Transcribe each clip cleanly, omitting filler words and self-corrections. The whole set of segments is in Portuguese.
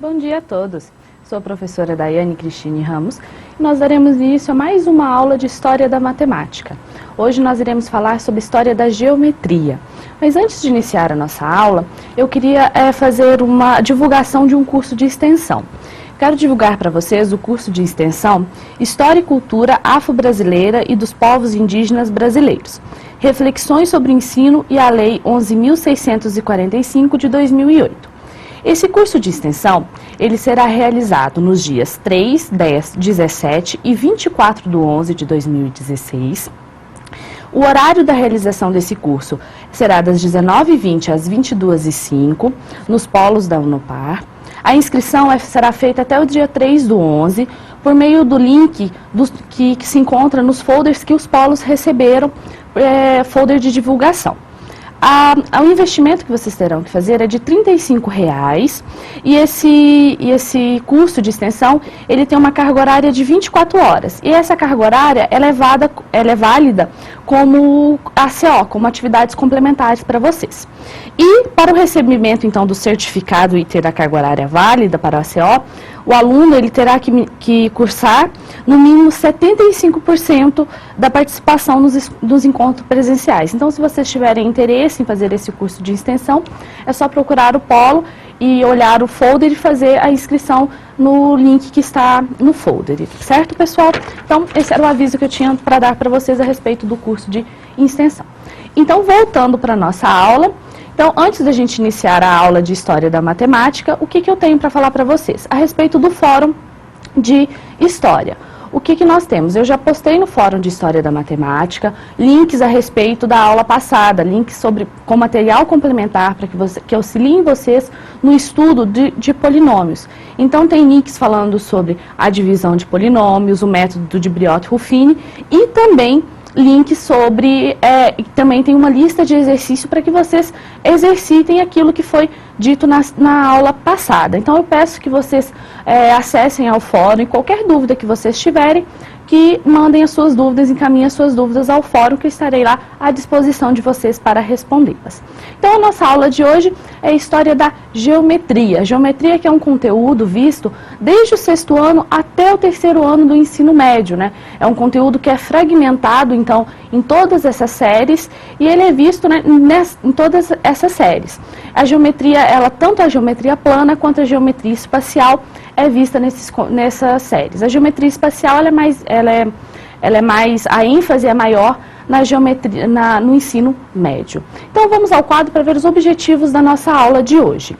Bom dia a todos. Sou a professora Daiane Cristine Ramos e nós daremos início a mais uma aula de História da Matemática. Hoje nós iremos falar sobre História da Geometria. Mas antes de iniciar a nossa aula, eu queria fazer uma divulgação de um curso de extensão. Quero divulgar para vocês o curso de extensão História e Cultura Afro-Brasileira e dos Povos Indígenas Brasileiros. Reflexões sobre o ensino e a Lei 11.645 de 2008. Esse curso de extensão, ele será realizado nos dias 3, 10, 17 e 24/11 de 2016. O horário da realização desse curso será das 19h20 às 22h05, nos polos da Unopar. A inscrição será feita até o dia 3/11, por meio do link que se encontra nos folders que os polos receberam, folder de divulgação. O investimento que vocês terão que fazer é de R$ 35,00 e esse curso de extensão, ele tem uma carga horária de 24 horas. E essa carga horária ela é válida como ACO, como atividades complementares para vocês. E para o recebimento, então, do certificado e ter a carga horária válida para o ACO, o aluno ele terá que cursar no mínimo 75% da participação nos encontros presenciais. Então, se vocês tiverem interesse em fazer esse curso de extensão, é só procurar o polo e olhar o folder e fazer a inscrição no link que está no folder, certo, pessoal? Então, esse era o aviso que eu tinha para dar para vocês a respeito do curso de extensão. Então, voltando para a nossa aula. Então, antes da gente iniciar a aula de História da Matemática, o que eu tenho para falar para vocês? A respeito do Fórum de História. O que nós temos? Eu já postei no Fórum de História da Matemática links a respeito da aula passada, links com material complementar para que auxiliem vocês no estudo de polinômios. Então, tem links falando sobre a divisão de polinômios, o método de Briot-Ruffini e também link sobre, também tem uma lista de exercício para que vocês exercitem aquilo que foi dito na aula passada. Então, eu peço que vocês acessem ao fórum e qualquer dúvida que vocês tiverem, que mandem as suas dúvidas, encaminhem as suas dúvidas ao fórum, que eu estarei lá à disposição de vocês para respondê-las. Então, a nossa aula de hoje é História da Geometria. Geometria que é um conteúdo visto desde o 6º ano até o 3º ano do ensino médio, né? É um conteúdo que é fragmentado, então, em todas essas séries, e ele é visto, né, em todas essas séries. A geometria, tanto a geometria plana quanto a geometria espacial é vista nessas séries. A geometria espacial, a ênfase é maior na geometria, no ensino médio. Então, vamos ao quadro para ver os objetivos da nossa aula de hoje.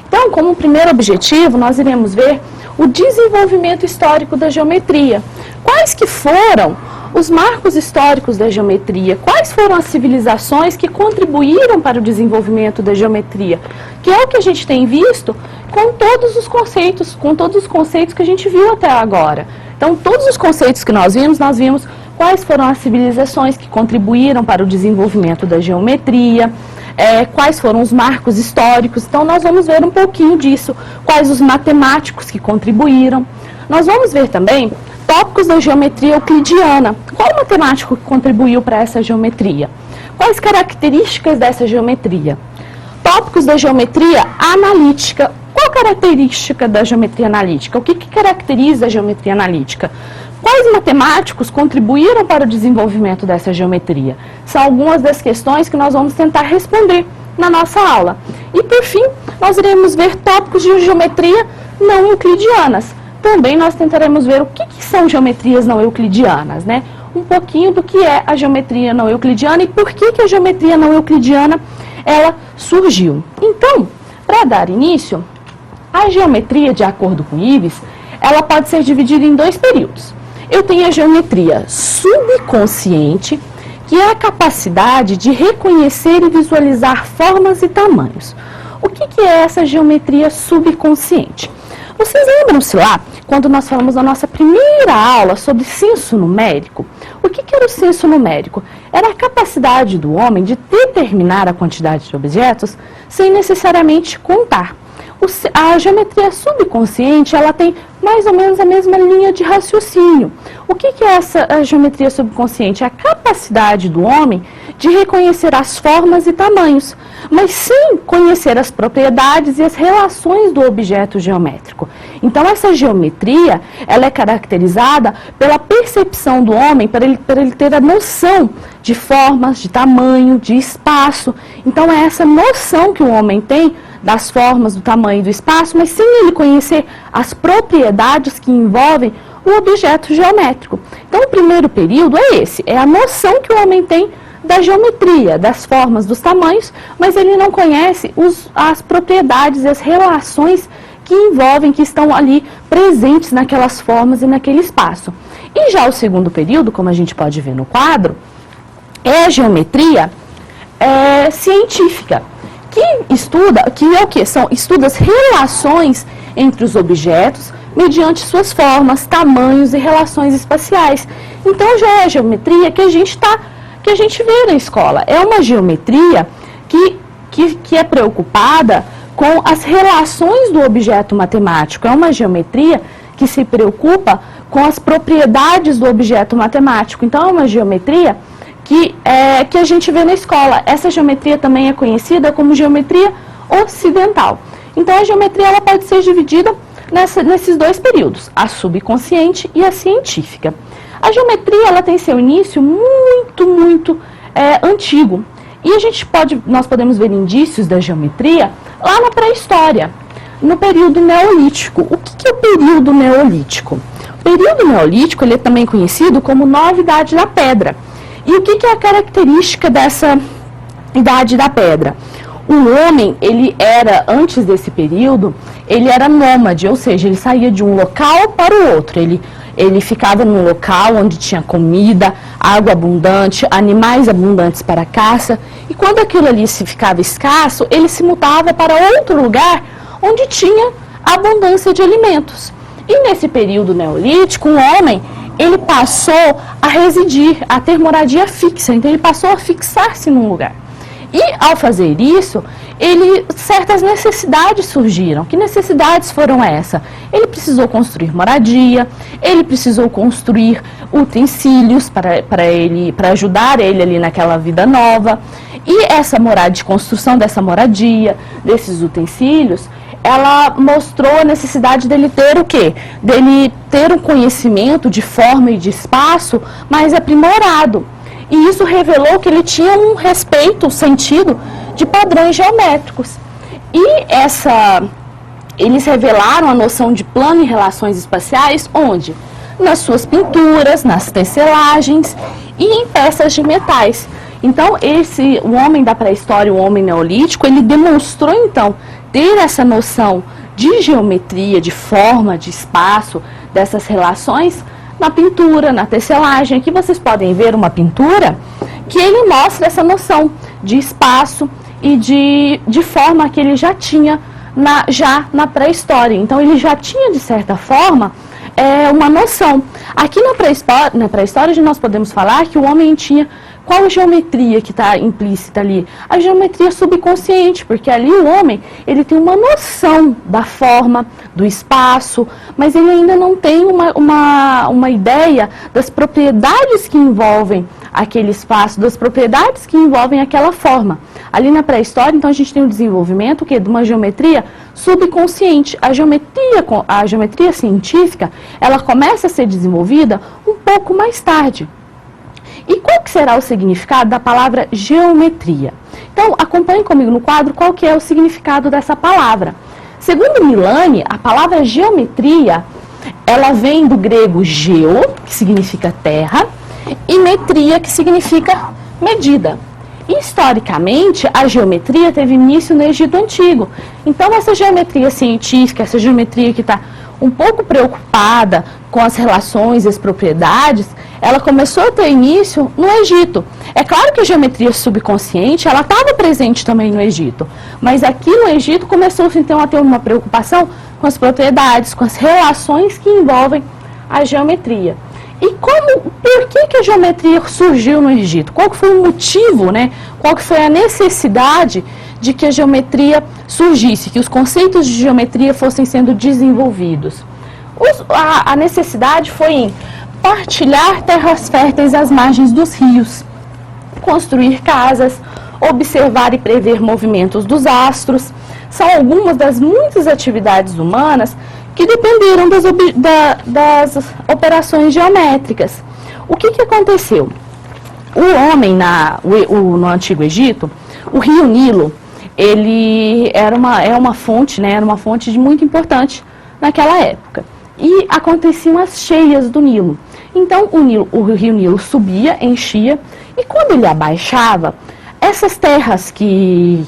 Então, como primeiro objetivo, nós iremos ver o desenvolvimento histórico da geometria. Quais que foram os marcos históricos da geometria? Quais foram as civilizações que contribuíram para o desenvolvimento da geometria? Que é o que a gente tem visto com todos os conceitos que a gente viu até agora. Então, todos os conceitos que nós vimos quais foram as civilizações que contribuíram para o desenvolvimento da geometria, quais foram os marcos históricos. Então, nós vamos ver um pouquinho disso, quais os matemáticos que contribuíram. Nós vamos ver também tópicos da geometria euclidiana. Qual matemático que contribuiu para essa geometria? Quais características dessa geometria? Tópicos da geometria analítica. Qual característica da geometria analítica? O que caracteriza a geometria analítica? Quais matemáticos contribuíram para o desenvolvimento dessa geometria? São algumas das questões que nós vamos tentar responder na nossa aula. E, por fim, nós iremos ver tópicos de geometria não euclidianas. Também nós tentaremos ver o que são geometrias não euclidianas, né? Um pouquinho do que é a geometria não euclidiana e por que a geometria não euclidiana ela surgiu. Então, para dar início, a geometria, de acordo com Ives, ela pode ser dividida em 2 períodos. Eu tenho a geometria subconsciente, que é a capacidade de reconhecer e visualizar formas e tamanhos. O que é essa geometria subconsciente? Vocês lembram-se lá, quando nós falamos na nossa primeira aula sobre senso numérico? O que era o senso numérico? Era a capacidade do homem de determinar a quantidade de objetos sem necessariamente contar. A geometria subconsciente, ela tem mais ou menos a mesma linha de raciocínio. O que é a geometria subconsciente? É a capacidade do homem de reconhecer as formas e tamanhos, mas sim conhecer as propriedades e as relações do objeto geométrico. Então, essa geometria, ela é caracterizada pela percepção do homem, para ele ter a noção de formas, de tamanho, de espaço. Então, é essa noção que o homem tem das formas, do tamanho e do espaço, mas sem ele conhecer as propriedades que envolvem o objeto geométrico. Então, o primeiro período é esse, é a noção que o homem tem da geometria, das formas, dos tamanhos, mas ele não conhece as propriedades e as relações que envolvem, que estão ali presentes naquelas formas e naquele espaço. E já o segundo período, como a gente pode ver no quadro, é a geometria científica, que é o quê? Estuda as relações entre os objetos mediante suas formas, tamanhos e relações espaciais. Então já é a geometria que a gente vê na escola. É uma geometria que é preocupada com as relações do objeto matemático. É uma geometria que se preocupa com as propriedades do objeto matemático. Então é uma geometria que a gente vê na escola. Essa geometria também é conhecida como geometria ocidental. Então a geometria ela pode ser dividida nesses dois períodos, a subconsciente e a científica. A geometria ela tem seu início muito antigo. E nós podemos ver indícios da geometria lá na pré-história, no período neolítico. O que é o período neolítico? O período neolítico ele é também conhecido como Nova Idade da Pedra. E o que é a característica dessa Idade da Pedra? O homem, antes desse período, ele era nômade, ou seja, ele saía de um local para o outro. Ele ficava num local onde tinha comida, água abundante, animais abundantes para a caça. E quando aquilo ali ficava escasso, ele se mudava para outro lugar onde tinha abundância de alimentos. E nesse período neolítico, o homem, ele passou a residir, a ter moradia fixa. Então, ele passou a fixar-se num lugar. E, ao fazer isso, certas necessidades surgiram. Que necessidades foram essas? Ele precisou construir moradia, ele precisou construir utensílios para ajudar ele ali naquela vida nova. E essa construção dessa moradia, desses utensílios, ela mostrou a necessidade dele ter o quê? Dele ter um conhecimento de forma e de espaço mais aprimorado. E isso revelou que ele tinha um respeito, um sentido de padrões geométricos. E eles revelaram a noção de plano e relações espaciais, onde? Nas suas pinturas, nas tecelagens e em peças de metais. Então, o homem da pré-história, o homem neolítico, ele demonstrou, então, ter essa noção de geometria, de forma, de espaço, dessas relações, na pintura, na tecelagem. Aqui vocês podem ver uma pintura que ele mostra essa noção de espaço e de forma que ele já tinha já na pré-história. Então, ele já tinha, de certa forma, uma noção. Aqui na pré-história, nós podemos falar que o homem tinha... Qual a geometria que está implícita ali? A geometria subconsciente, porque ali o homem, ele tem uma noção da forma, do espaço, mas ele ainda não tem uma ideia das propriedades que envolvem aquele espaço, das propriedades que envolvem aquela forma. Ali na pré-história, então, a gente tem o desenvolvimento de uma geometria subconsciente. A geometria científica, ela começa a ser desenvolvida um pouco mais tarde. E qual que será o significado da palavra geometria? Então, acompanhe comigo no quadro qual que é o significado dessa palavra. Segundo Milani, a palavra geometria, ela vem do grego geo, que significa terra, e metria, que significa medida. Historicamente, a geometria teve início no Egito Antigo. Então, essa geometria científica, essa geometria que está um pouco preocupada com as relações e as propriedades, ela começou a ter início no Egito. É claro que a geometria subconsciente, ela estava presente também no Egito, mas aqui no Egito começou-se então a ter uma preocupação com as propriedades, com as relações que envolvem a geometria. E por que a geometria surgiu no Egito? Qual que foi o motivo, né? Qual que foi a necessidade de que a geometria surgisse, que os conceitos de geometria fossem sendo desenvolvidos? A necessidade foi em partilhar terras férteis às margens dos rios. construir casas, observar e prever movimentos dos astros. São algumas das muitas atividades humanas que dependeram das operações geométricas. O que aconteceu? O homem no Antigo Egito, o rio Nilo, ele era uma fonte, né, era uma fonte muito importante naquela época. E aconteciam as cheias do Nilo. Então o rio Nilo subia, enchia, e quando ele abaixava, essas terras que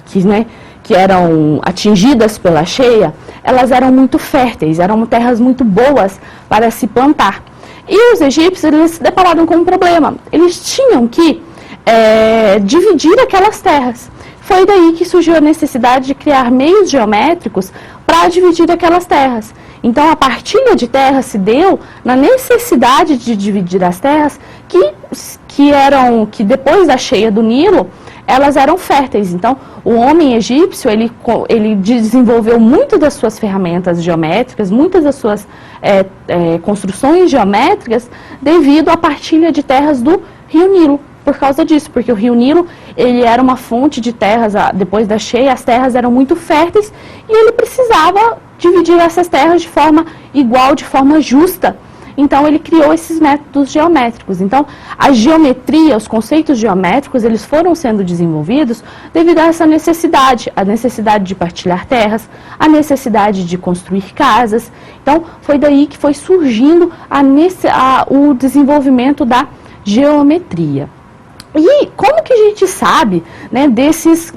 eram atingidas pela cheia, elas eram muito férteis, eram terras muito boas para se plantar. E os egípcios, eles se depararam com um problema. Eles tinham que dividir aquelas terras. Foi daí que surgiu a necessidade de criar meios geométricos para dividir aquelas terras. Então, a partilha de terras se deu na necessidade de dividir as terras que depois da cheia do Nilo, elas eram férteis. Então, o homem egípcio, ele desenvolveu muitas das suas ferramentas geométricas, muitas das suas construções geométricas, devido à partilha de terras do rio Nilo. Por causa disso, porque o rio Nilo, ele era uma fonte de terras, depois da cheia, as terras eram muito férteis, e ele precisava dividir essas terras de forma igual, de forma justa. Então, ele criou esses métodos geométricos. Então, a geometria, os conceitos geométricos, eles foram sendo desenvolvidos devido a essa necessidade, a necessidade de partilhar terras, a necessidade de construir casas. Então, foi daí que foi surgindo o desenvolvimento da geometria. E como que a gente sabe, né, dessas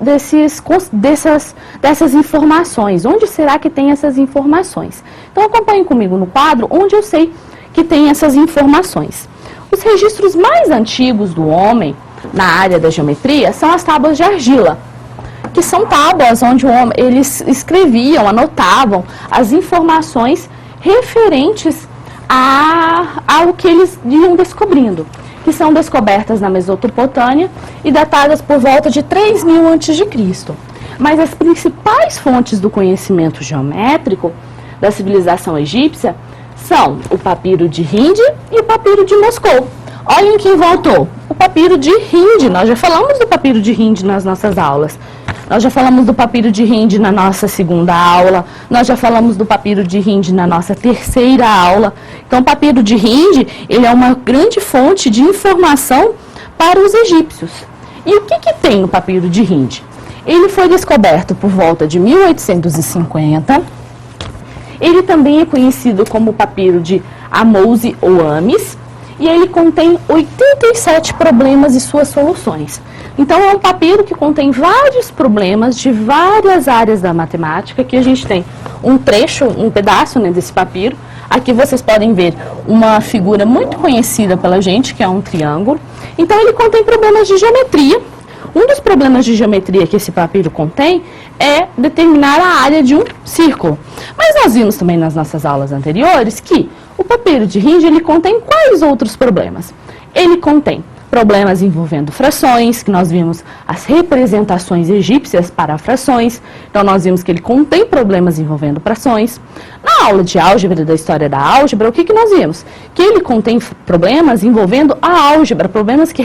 informações? Onde será que tem essas informações? Então, acompanhe comigo no quadro, onde eu sei que tem essas informações. Os registros mais antigos do homem na área da geometria são as tábuas de argila, que são tábuas onde eles escreviam, anotavam as informações referentes ao que eles iam descobrindo, que são descobertas na Mesopotâmia e datadas por volta de 3000 a.C. Mas as principais fontes do conhecimento geométrico da civilização egípcia são o papiro de Hind e o papiro de Moscou. Olhem quem voltou, o papiro de Hind. Nós já falamos do papiro de Hind nas nossas aulas. Nós já falamos do papiro de Hind na nossa segunda aula, nós já falamos do papiro de Hind na nossa terceira aula. Então, o papiro de Hind, ele é uma grande fonte de informação para os egípcios. E o que tem no papiro de Hind? Ele foi descoberto por volta de 1850. Ele também é conhecido como papiro de Ahmose ou Ames. E ele contém 87 problemas e suas soluções. Então, é um papiro que contém vários problemas de várias áreas da matemática, que a gente tem um trecho, um pedaço, né, desse papiro. Aqui vocês podem ver uma figura muito conhecida pela gente, que é um triângulo. Então, ele contém problemas de geometria. Um dos problemas de geometria que esse papiro contém é determinar a área de um círculo. Mas nós vimos também nas nossas aulas anteriores que o papiro de Hind, ele contém quais outros problemas? Ele contém problemas envolvendo frações, que nós vimos as representações egípcias para frações. Então, nós vimos que ele contém problemas envolvendo frações. Na aula de álgebra, da história da álgebra, o que nós vimos? Que ele contém problemas envolvendo a álgebra, problemas que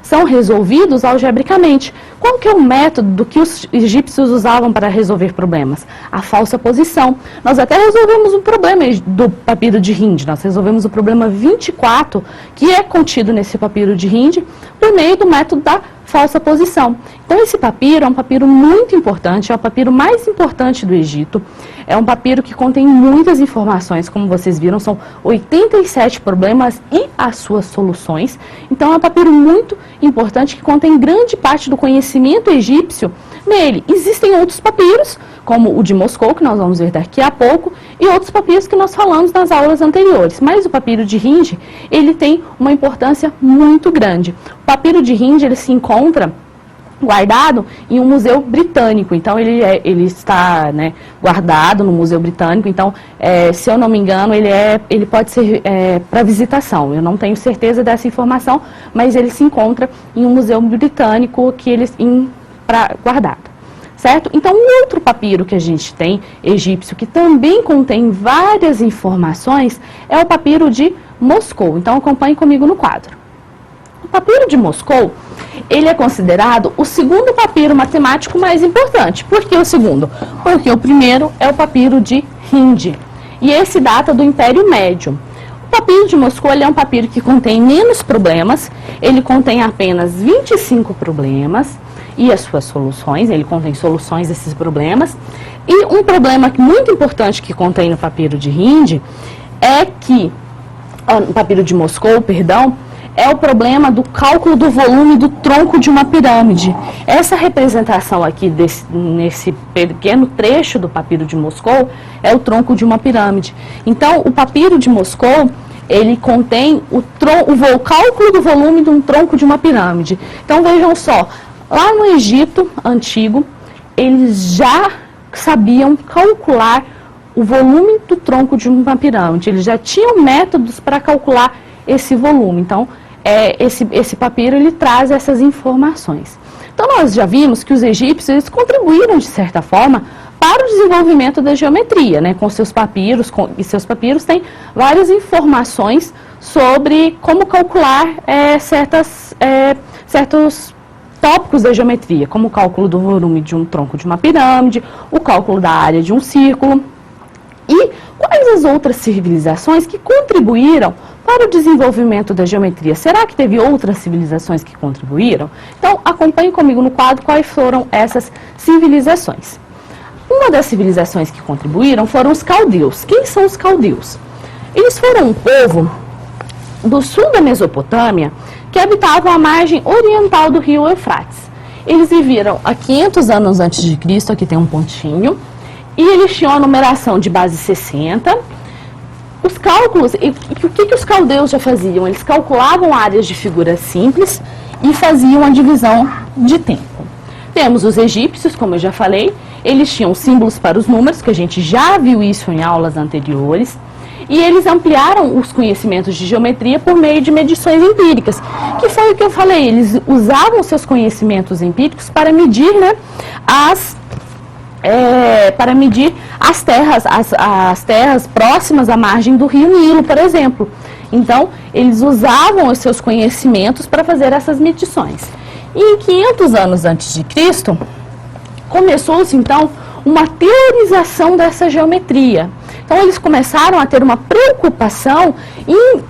são resolvidos algebricamente. Qual que é o método que os egípcios usavam para resolver problemas? A falsa posição. Nós até resolvemos um problema do papiro de Hind. Nós resolvemos o problema 24, que é contido nesse papiro de Hind, por meio do método da falsa posição. Então, esse papiro é um papiro muito importante, é o papiro mais importante do Egito. É um papiro que contém muitas informações, como vocês viram, são 87 problemas e as suas soluções. Então, é um papiro muito importante que contém grande parte do conhecimento egípcio nele. Existem outros papiros, como o de Moscou, que nós vamos ver daqui a pouco, e outros papiros que nós falamos nas aulas anteriores. Mas o papiro de Hind, ele tem uma importância muito grande. O papiro de Hind, ele se encontra guardado em um museu britânico. Então, ele está, né, guardado no museu britânico. Então, se eu não me engano, ele pode ser para visitação. Eu não tenho certeza dessa informação, mas ele se encontra em um museu britânico guardado. Certo? Então, um outro papiro que a gente tem, egípcio, que também contém várias informações, é o papiro de Moscou. Então, acompanhe comigo no quadro. O papiro de Moscou, ele é considerado o segundo papiro matemático mais importante. Por que o segundo? Porque o primeiro é o papiro de Hind, e esse data do Império Médio. O papiro de Moscou ele é um papiro que contém menos problemas, ele contém apenas 25 problemas e as suas soluções, ele contém soluções desses problemas. E um problema muito importante que contém no papiro de Hind é que, no papiro de Moscou, perdão, é o problema do cálculo do volume do tronco de uma pirâmide. Essa representação aqui, nesse pequeno trecho do papiro de Moscou, é o tronco de uma pirâmide. Então, o papiro de Moscou, ele contém o cálculo do volume de um tronco de uma pirâmide. Então, vejam só, lá no Egito Antigo, eles já sabiam calcular o volume do tronco de uma pirâmide. Eles já tinham métodos para calcular esse volume. Então, esse papiro ele traz essas informações. Então, nós já vimos que os egípcios eles contribuíram, de certa forma, para o desenvolvimento da geometria, né? Com seus papiros, e seus papiros têm várias informações sobre como calcular certos tópicos da geometria, como o cálculo do volume de um tronco de uma pirâmide, o cálculo da área de um círculo. E quais as outras civilizações que contribuíram para o desenvolvimento da geometria? Será que teve outras civilizações que contribuíram? Então, acompanhe comigo no quadro quais foram essas civilizações. Uma das civilizações que contribuíram foram os caldeus. Quem são os caldeus? Eles foram um povo do sul da Mesopotâmia que habitavam a margem oriental do rio Eufrates. Eles viveram há 500 anos antes de Cristo, aqui tem um pontinho, e eles tinham a numeração de base 60. Os cálculos, o que os caldeus já faziam? Eles calculavam áreas de figuras simples e faziam a divisão de tempo. Temos os egípcios, como eu já falei, eles tinham símbolos para os números, que a gente já viu isso em aulas anteriores, e eles ampliaram os conhecimentos de geometria por meio de medições empíricas, que foi o que eu falei, eles usavam seus conhecimentos empíricos para medir, né, as terras próximas à margem do rio Nilo, por exemplo. Então, eles usavam os seus conhecimentos para fazer essas medições. E em 500 anos antes de Cristo, começou-se, então, uma teorização dessa geometria. Então, eles começaram a ter uma preocupação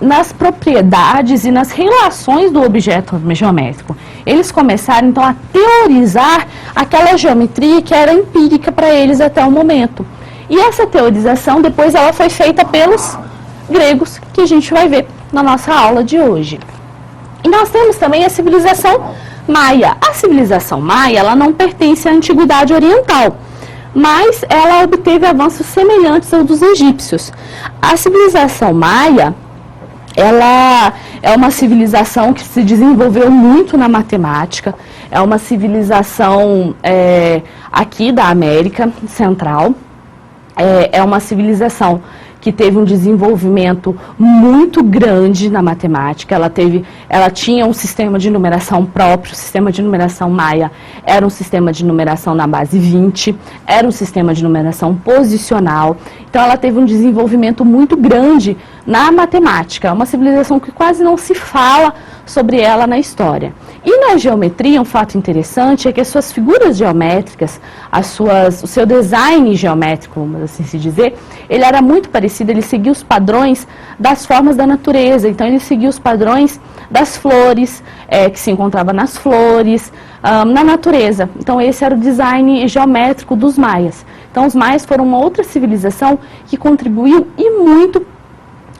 nas propriedades e nas relações do objeto geométrico. Eles começaram, então, a teorizar aquela geometria que era empírica para eles até o momento. E essa teorização, depois, ela foi feita pelos gregos, que a gente vai ver na nossa aula de hoje. E nós temos também a civilização maia. A civilização maia, ela não pertence à antiguidade oriental, mas ela obteve avanços semelhantes aos dos egípcios. A civilização maia, ela é uma civilização que se desenvolveu muito na matemática, é uma civilização aqui da América Central, é uma civilização que teve um desenvolvimento muito grande na matemática. Ela tinha um sistema de numeração próprio. O sistema de numeração maia era um sistema de numeração na base 20, era um sistema de numeração posicional. Então, ela teve um desenvolvimento muito grande na matemática. É uma civilização que quase não se fala sobre ela na história. E na geometria, um fato interessante é que as suas figuras geométricas, o seu design geométrico, vamos assim se dizer, ele era muito parecido, ele seguia os padrões das formas da natureza. Então, ele seguia os padrões das flores, que se encontrava nas flores, na natureza. Então, esse era o design geométrico dos maias. Então, os maias foram uma outra civilização que contribuiu e muito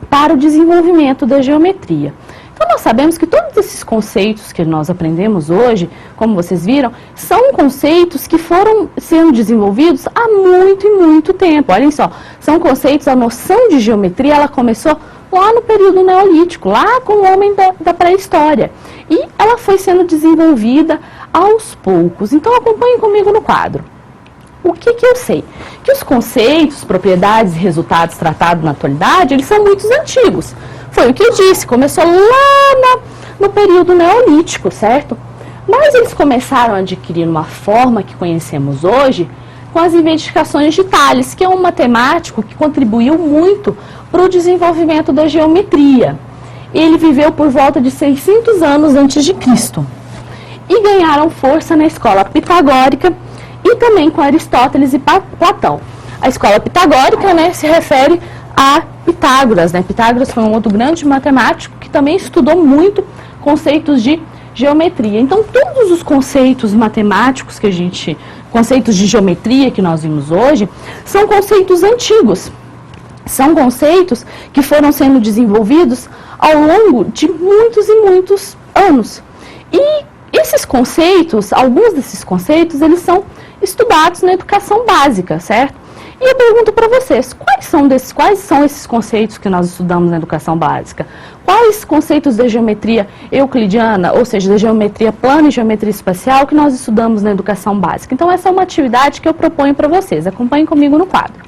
para o desenvolvimento da geometria. Então, nós sabemos que todos esses conceitos que nós aprendemos hoje, como vocês viram, são conceitos que foram sendo desenvolvidos há muito e muito tempo. Olhem só, são conceitos, a noção de geometria, ela começou lá no período neolítico, lá com o homem da pré-história. E ela foi sendo desenvolvida aos poucos. Então, acompanhem comigo no quadro. O que eu sei? Que os conceitos, propriedades e resultados tratados na atualidade, eles são muito antigos. Foi o que eu disse, começou lá no período neolítico, certo? Mas eles começaram a adquirir uma forma que conhecemos hoje com as investigações de Tales, que é um matemático que contribuiu muito para o desenvolvimento da geometria. Ele viveu por volta de 600 anos antes de Cristo. e ganharam força na escola pitagórica e também com Aristóteles e Platão. A escola pitagórica, né, se refere a Pitágoras, né? Pitágoras foi um outro grande matemático que também estudou muito conceitos de geometria. Então, todos os conceitos matemáticos conceitos de geometria que nós vimos hoje, são conceitos antigos. São conceitos que foram sendo desenvolvidos ao longo de muitos e muitos anos. E esses conceitos, alguns desses conceitos, eles são estudados na educação básica, certo? E eu pergunto para vocês, quais são esses conceitos que nós estudamos na educação básica? Quais conceitos da geometria euclidiana, ou seja, da geometria plana e geometria espacial, que nós estudamos na educação básica? Então, essa é uma atividade que eu proponho para vocês. Acompanhem comigo no quadro.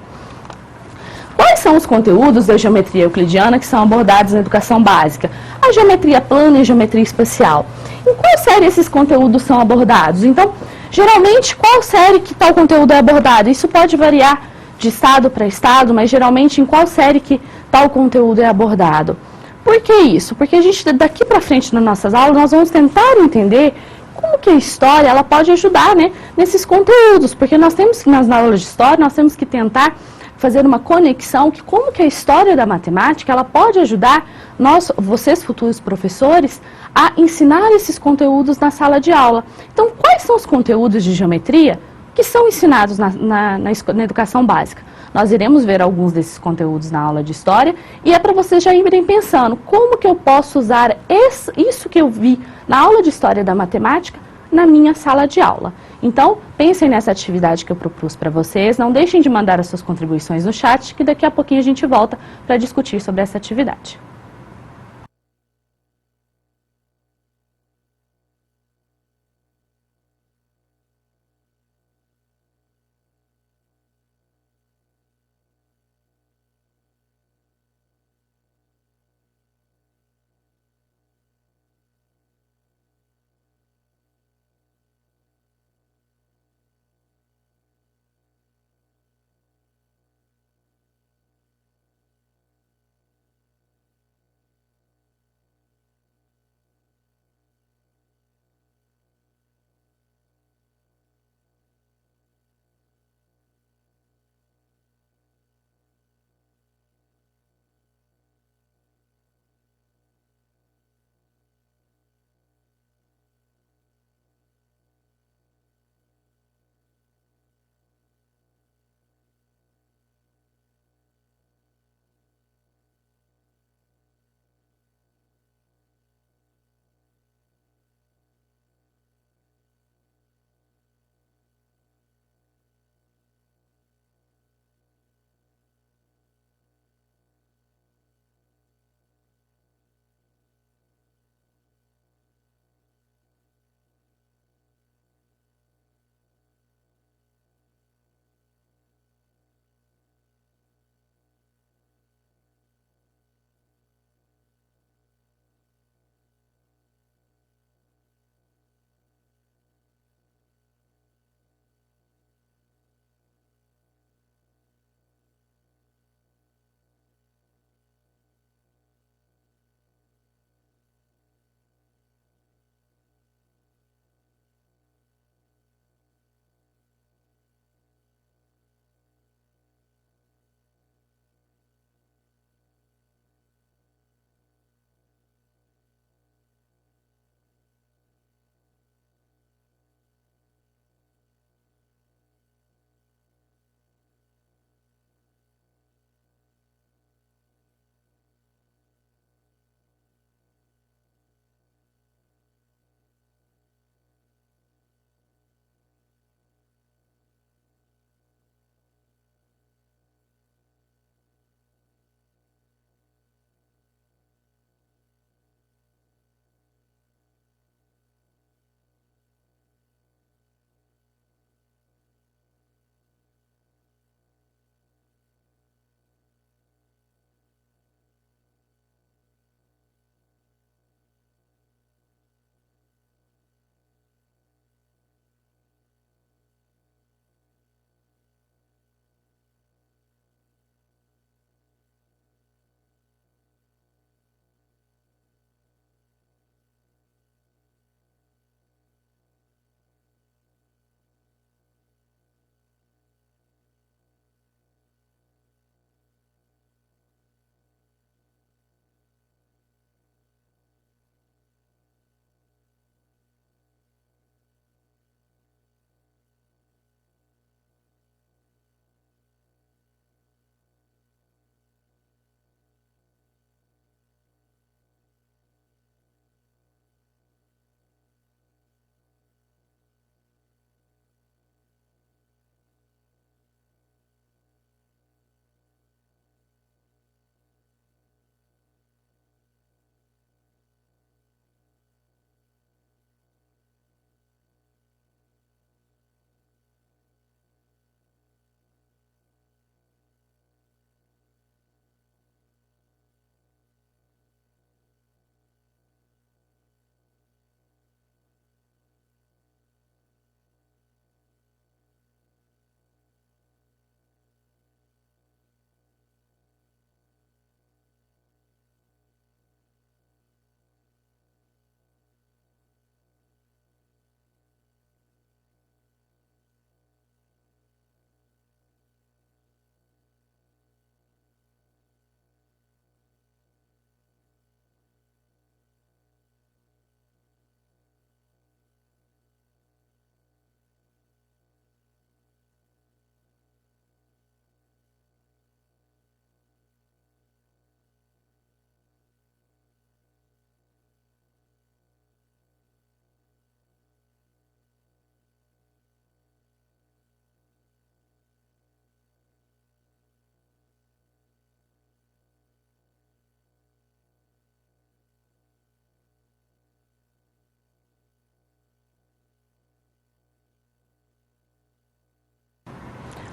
Quais são os conteúdos da geometria euclidiana que são abordados na educação básica? A geometria plana e a geometria espacial. Em qual série esses conteúdos são abordados? Então, geralmente, qual série que tal conteúdo é abordado? Isso pode variar de estado para estado, mas geralmente em qual série que tal conteúdo é abordado. Por que isso? Porque a gente, daqui para frente nas nossas aulas, nós vamos tentar entender como que a história ela pode ajudar, né, nesses conteúdos, porque nós temos que, nas aulas de história, nós temos que tentar fazer uma conexão que como que a história da matemática ela pode ajudar vocês futuros professores, a ensinar esses conteúdos na sala de aula. Então, quais são os conteúdos de geometria que são ensinados na educação básica? Nós iremos ver alguns desses conteúdos na aula de história e é para vocês já irem pensando como que eu posso usar isso que eu vi na aula de história da matemática na minha sala de aula. Então, pensem nessa atividade que eu propus para vocês, não deixem de mandar as suas contribuições no chat, que daqui a pouquinho a gente volta para discutir sobre essa atividade.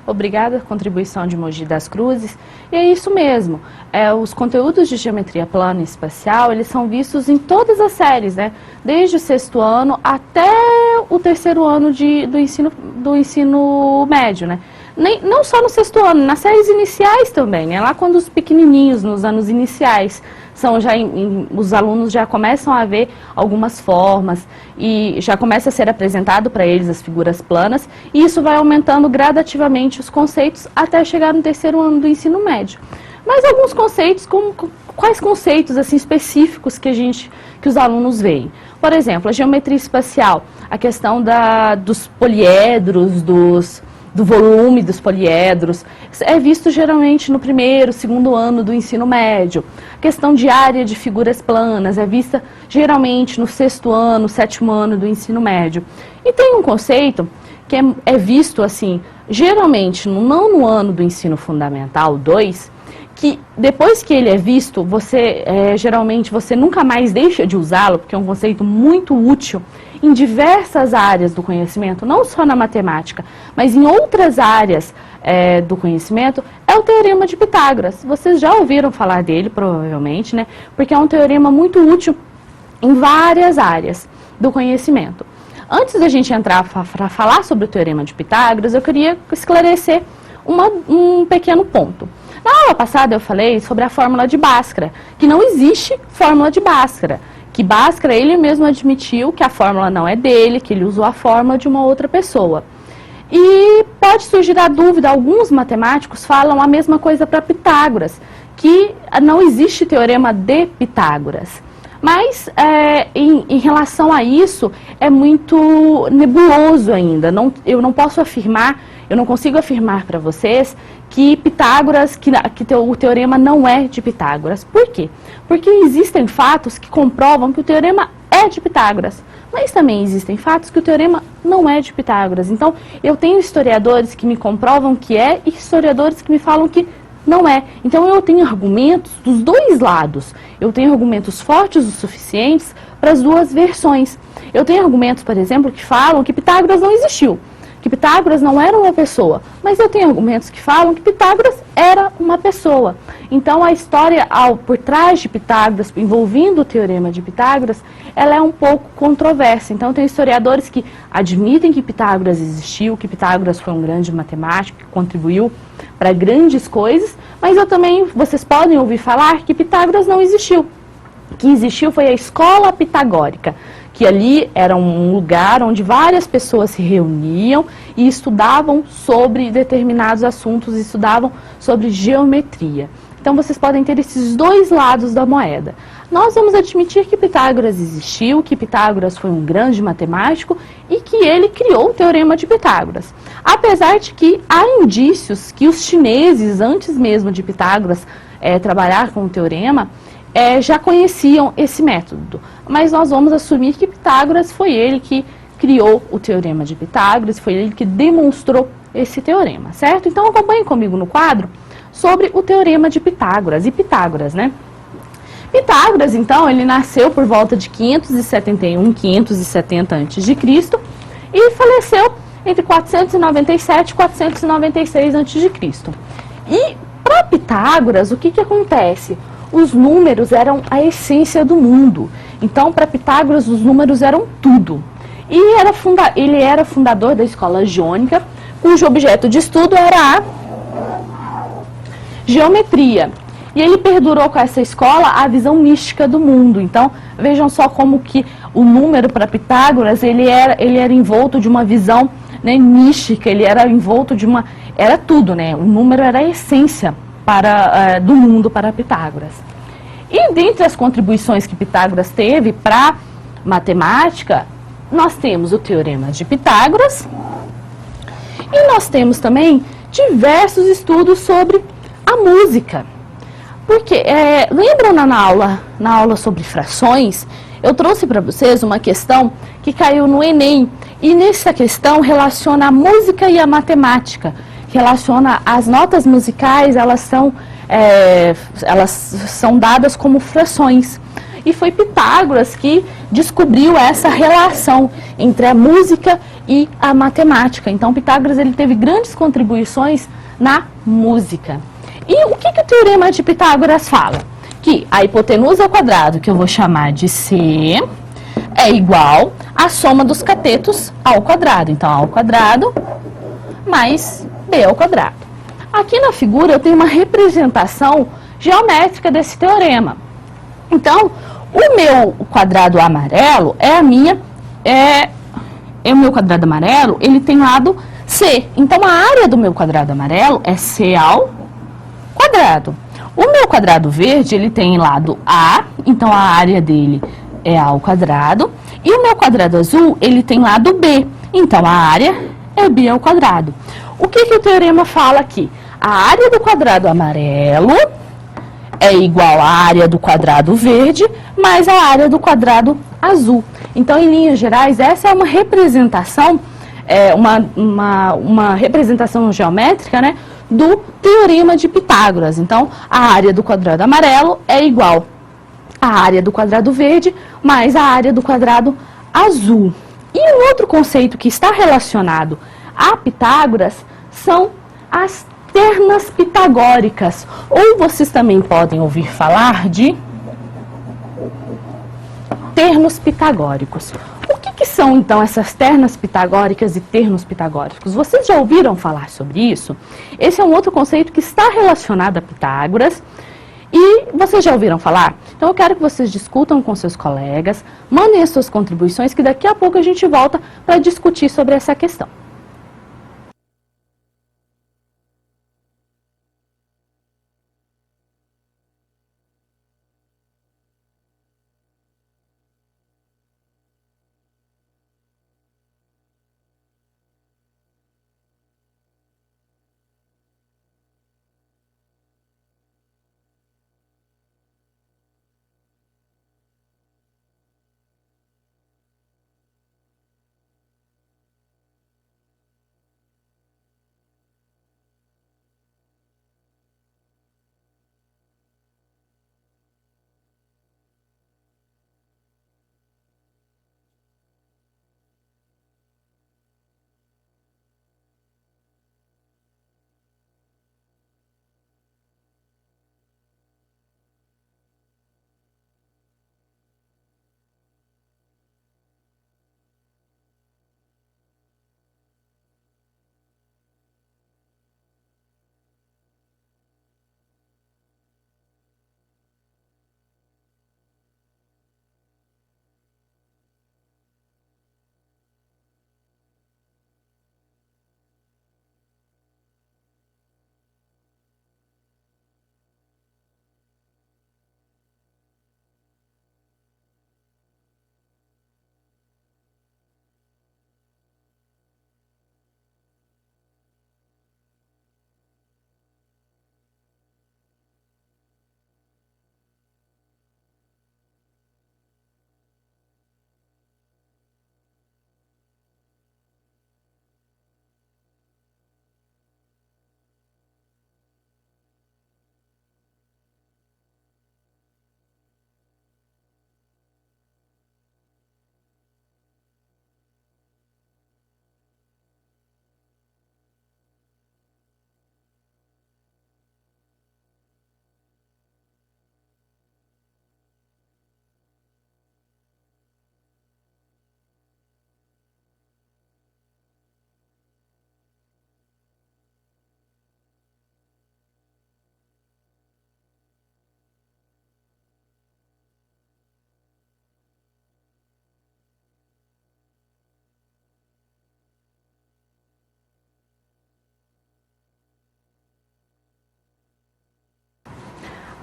Obrigada, contribuição de Mogi das Cruzes. E é isso mesmo, os conteúdos de geometria plana e espacial, eles são vistos em todas as séries, né? Desde o 6º ano até o 3º ano do ensino médio, né? Não só no 6º ano, nas séries iniciais também, né? Lá quando os pequenininhos, nos anos iniciais, os alunos já começam a ver algumas formas e já começa a ser apresentado para eles as figuras planas, e isso vai aumentando gradativamente os conceitos até chegar no 3º ano do ensino médio. Mas alguns conceitos, quais conceitos assim, específicos que os alunos veem? Por exemplo, a geometria espacial, a questão dos poliedros, do volume dos poliedros, é visto geralmente no 1º, 2º ano do ensino médio. A questão de área de figuras planas é vista geralmente no 6º ano, 7º ano do ensino médio. E tem um conceito que é visto assim, geralmente no 9º ano do ensino fundamental 2, que depois que ele é visto, geralmente você nunca mais deixa de usá-lo, porque é um conceito muito útil em diversas áreas do conhecimento, não só na matemática, mas em outras áreas do conhecimento, é o Teorema de Pitágoras. Vocês já ouviram falar dele, provavelmente, né? Porque é um teorema muito útil em várias áreas do conhecimento. Antes da gente entrar para falar sobre o Teorema de Pitágoras, eu queria esclarecer um pequeno ponto. Na aula passada eu falei sobre a fórmula de Bhaskara, que não existe fórmula de Bhaskara, que Bhaskara ele mesmo admitiu que a fórmula não é dele, que ele usou a fórmula de uma outra pessoa. E pode surgir a dúvida, alguns matemáticos falam a mesma coisa para Pitágoras, que não existe teorema de Pitágoras. Mas em relação a isso, é muito nebuloso ainda. Eu não posso afirmar, eu não consigo afirmar para vocês que Pitágoras, o teorema não é de Pitágoras. Por quê? Porque existem fatos que comprovam que o teorema é de Pitágoras, mas também existem fatos que o teorema não é de Pitágoras. Então, eu tenho historiadores que me comprovam que é e historiadores que me falam que não é. Então, eu tenho argumentos dos dois lados. Eu tenho argumentos fortes o suficientes para as duas versões. Eu tenho argumentos, por exemplo, que falam que Pitágoras não existiu, que Pitágoras não era uma pessoa, mas eu tenho argumentos que falam que Pitágoras era uma pessoa. Então, a história por trás de Pitágoras, envolvendo o teorema de Pitágoras, ela é um pouco controversa. Então, tem historiadores que admitem que Pitágoras existiu, que Pitágoras foi um grande matemático, que contribuiu para grandes coisas, mas vocês podem ouvir falar que Pitágoras não existiu. O que existiu foi a escola pitagórica, que ali era um lugar onde várias pessoas se reuniam e estudavam sobre determinados assuntos, estudavam sobre geometria. Então, vocês podem ter esses dois lados da moeda. Nós vamos admitir que Pitágoras existiu, que Pitágoras foi um grande matemático e que ele criou o Teorema de Pitágoras. Apesar de que há indícios que os chineses, antes mesmo de Pitágoras trabalhar com o teorema, já conheciam esse método. Mas nós vamos assumir que Pitágoras foi ele que criou o Teorema de Pitágoras, foi ele que demonstrou esse teorema, certo? Então, acompanhem comigo no quadro sobre o Teorema de Pitágoras, e Pitágoras, né? Pitágoras, então, ele nasceu por volta de 571, 570 a.C. e faleceu entre 497 e 496 a.C. E para Pitágoras, o que acontece? Os números eram a essência do mundo. Então, para Pitágoras, os números eram tudo. E ele era fundador da escola jônica, cujo objeto de estudo era a geometria. E ele perdurou com essa escola a visão mística do mundo. Então, vejam só como que o número para Pitágoras, ele era envolto de uma visão, né, mística, ele era envolto de uma... Era tudo, né? O número era a essência do mundo para Pitágoras. E dentre as contribuições que Pitágoras teve para matemática, nós temos o Teorema de Pitágoras e nós temos também diversos estudos sobre a música. Porque, lembram na aula sobre frações, eu trouxe para vocês uma questão que caiu no Enem, e nessa questão relaciona a música e a matemática, relaciona as notas musicais, elas são dadas como frações. e foi Pitágoras que descobriu essa relação entre a música e a matemática. Então, Pitágoras ele teve grandes contribuições na música. E o que o Teorema de Pitágoras fala? Que a hipotenusa ao quadrado, que eu vou chamar de C, é igual à soma dos catetos ao quadrado. Então, A ao quadrado mais B ao quadrado. Aqui na figura eu tenho uma representação geométrica desse teorema. Então, o meu quadrado amarelo o meu quadrado amarelo, ele tem lado C. Então, a área do meu quadrado amarelo é C ao quadrado. O meu quadrado verde, ele tem lado A, então a área dele é A ao quadrado. E o meu quadrado azul, ele tem lado B, então a área é B ao quadrado. O que o teorema fala aqui? A área do quadrado amarelo é igual à área do quadrado verde mais a área do quadrado azul. Então, em linhas gerais, essa é uma representação, uma representação geométrica, né, do Teorema de Pitágoras. Então, a área do quadrado amarelo é igual à área do quadrado verde mais a área do quadrado azul. E um outro conceito que está relacionado a Pitágoras são as ternas pitagóricas, ou vocês também podem ouvir falar de termos pitagóricos. O que são, então, essas ternas pitagóricas e termos pitagóricos? Vocês já ouviram falar sobre isso? Esse é um outro conceito que está relacionado a Pitágoras e vocês já ouviram falar? Então, eu quero que vocês discutam com seus colegas, mandem as suas contribuições, que daqui a pouco a gente volta para discutir sobre essa questão.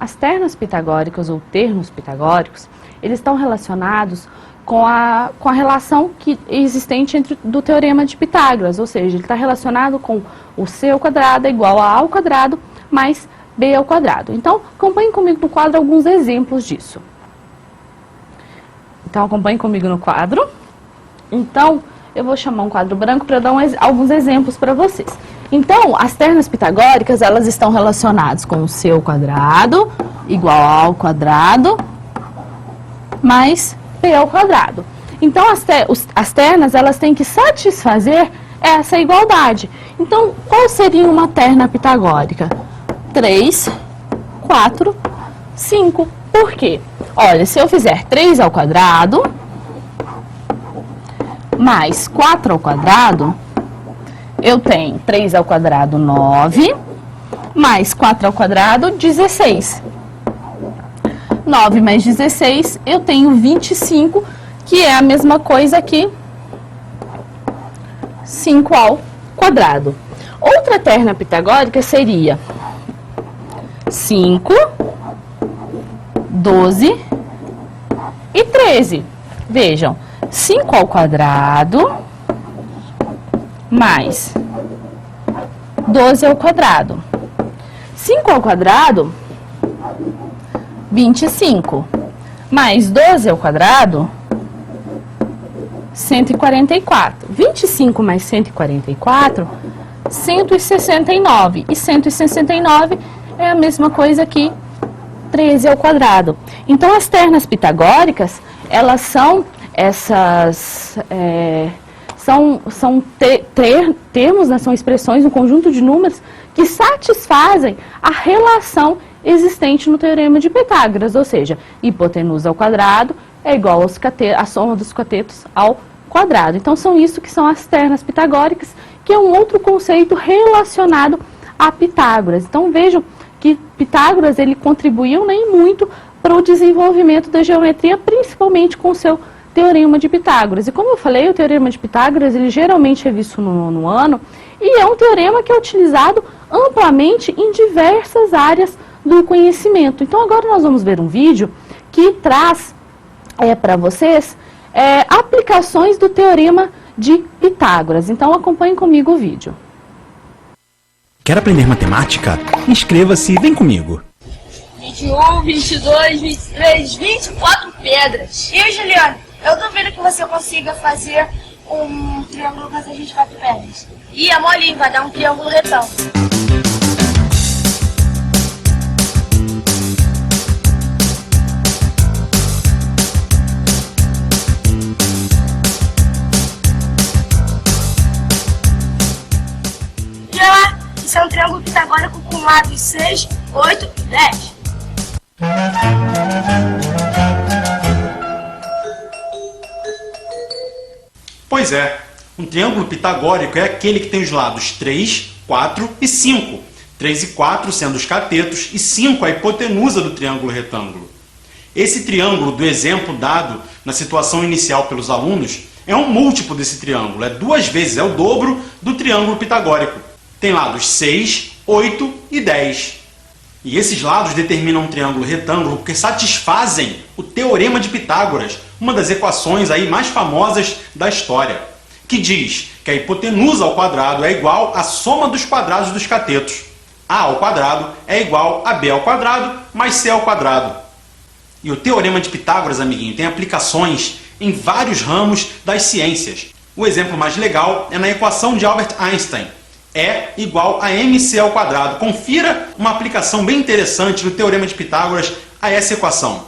As ternas pitagóricas ou termos pitagóricos, eles estão relacionados com a relação existente do Teorema de Pitágoras, ou seja, ele está relacionado com o C ao quadrado é igual a A ao quadrado mais B ao quadrado. Então, acompanhem comigo no quadro alguns exemplos disso. Então, acompanhem comigo no quadro. Então, eu vou chamar um quadro branco para dar alguns exemplos para vocês. Então, as ternas pitagóricas, elas estão relacionadas com o C ao quadrado igual a A ao quadrado mais b ao quadrado. Então, as ternas, elas têm que satisfazer essa igualdade. Então, qual seria uma terna pitagórica? 3, 4, 5. Por quê? Olha, se eu fizer 3 ao quadrado mais 4 ao quadrado, eu tenho 3 ao quadrado, 9, mais 4 ao quadrado, 16. 9 mais 16, eu tenho 25, que é a mesma coisa que 5 ao quadrado. Outra terna pitagórica seria 5, 12 e 13. Vejam, 5 ao quadrado mais 12 ao quadrado. 5 ao quadrado, 25, mais 12 ao quadrado, 144. 25 mais 144, 169. E 169 é a mesma coisa que 13 ao quadrado. Então, as ternas pitagóricas, elas são termos, né, são expressões, um conjunto de números que satisfazem a relação existente no Teorema de Pitágoras, ou seja, hipotenusa ao quadrado é igual à soma dos catetos ao quadrado. Então, são isso que são as ternas pitagóricas, que é um outro conceito relacionado a Pitágoras. Então, vejam que Pitágoras, ele contribuiu, né, muito para o desenvolvimento da geometria, principalmente com o seu Teorema de Pitágoras. E como eu falei, o Teorema de Pitágoras, ele geralmente é visto no ano, e é um teorema que é utilizado amplamente em diversas áreas do conhecimento. Então, agora nós vamos ver um vídeo que traz para vocês aplicações do Teorema de Pitágoras. Então, acompanhem comigo o vídeo. Quer aprender matemática? Inscreva-se e vem comigo. 21, 22, 23, 24 pedras. E aí, Juliana, eu duvido que você consiga fazer um triângulo com essas 24 pedras. E é molinho, vai dar um triângulo retângulo. Isso é um triângulo pitagórico com lados 6, 8 e 10. Pois é, um triângulo pitagórico é aquele que tem os lados 3, 4 e 5. 3 e 4 sendo os catetos e 5 a hipotenusa do triângulo retângulo. Esse triângulo do exemplo dado na situação inicial pelos alunos é um múltiplo desse triângulo, é 2 vezes, é o dobro do triângulo pitagórico. Tem lados 6, 8 e 10. E esses lados determinam um triângulo retângulo porque satisfazem o Teorema de Pitágoras, uma das equações aí mais famosas da história, que diz que a hipotenusa ao quadrado é igual à soma dos quadrados dos catetos. A ao quadrado é igual a b ao quadrado mais c ao quadrado. E o Teorema de Pitágoras, amiguinho, tem aplicações em vários ramos das ciências. O exemplo mais legal é na equação de Albert Einstein. É igual a mc ao quadrado. Confira uma aplicação bem interessante do Teorema de Pitágoras a essa equação.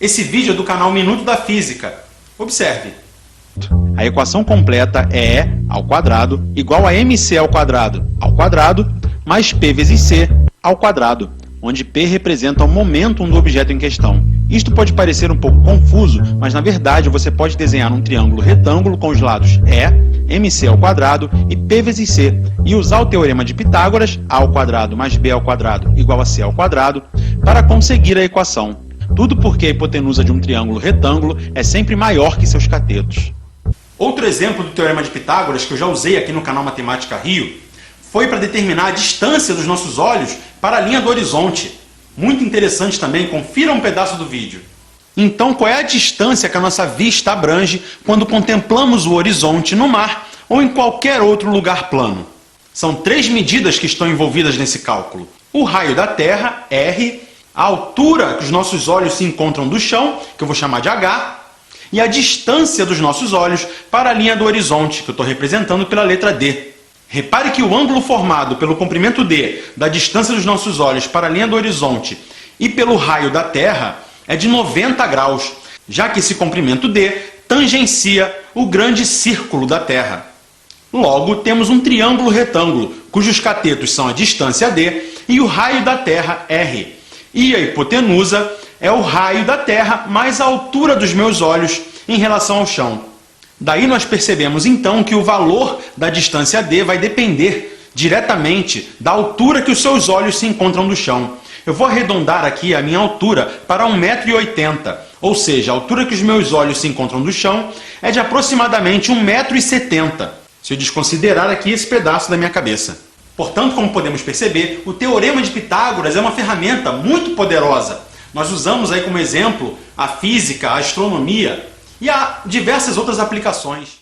Esse vídeo é do canal Minuto da Física. Observe. A equação completa é E ao quadrado igual a mc ao quadrado mais p vezes c ao quadrado, onde p representa o momentum do objeto em questão. Isto pode parecer um pouco confuso, mas na verdade você pode desenhar um triângulo retângulo com os lados E, mc ao quadrado e p vezes c, e usar o Teorema de Pitágoras, a ao quadrado mais b ao quadrado igual a c ao quadrado, para conseguir a equação. Tudo porque a hipotenusa de um triângulo retângulo é sempre maior que seus catetos. Outro exemplo do Teorema de Pitágoras que eu já usei aqui no canal Matemática Rio foi para determinar a distância dos nossos olhos para a linha do horizonte. Muito interessante também, confira um pedaço do vídeo. Então, qual é a distância que a nossa vista abrange quando contemplamos o horizonte no mar ou em qualquer outro lugar plano? São 3 medidas que estão envolvidas nesse cálculo. O raio da Terra, R, a altura que os nossos olhos se encontram do chão, que eu vou chamar de H, e a distância dos nossos olhos para a linha do horizonte, que eu estou representando pela letra D. Repare que o ângulo formado pelo comprimento D da distância dos nossos olhos para a linha do horizonte e pelo raio da Terra é de 90 graus. já que esse comprimento D tangencia o grande círculo da Terra. Logo, temos um triângulo retângulo, cujos catetos são a distância D e o raio da Terra, R. E a hipotenusa é o raio da Terra mais a altura dos meus olhos em relação ao chão. Daí nós percebemos então que o valor da distância D vai depender diretamente da altura que os seus olhos se encontram do chão. Eu vou arredondar aqui a minha altura para 1,80 m, ou seja, a altura que os meus olhos se encontram do chão é de aproximadamente 1,70 m, se eu desconsiderar aqui esse pedaço da minha cabeça. Portanto, como podemos perceber, o Teorema de Pitágoras é uma ferramenta muito poderosa. Nós usamos aí como exemplo a física, a astronomia e há diversas outras aplicações.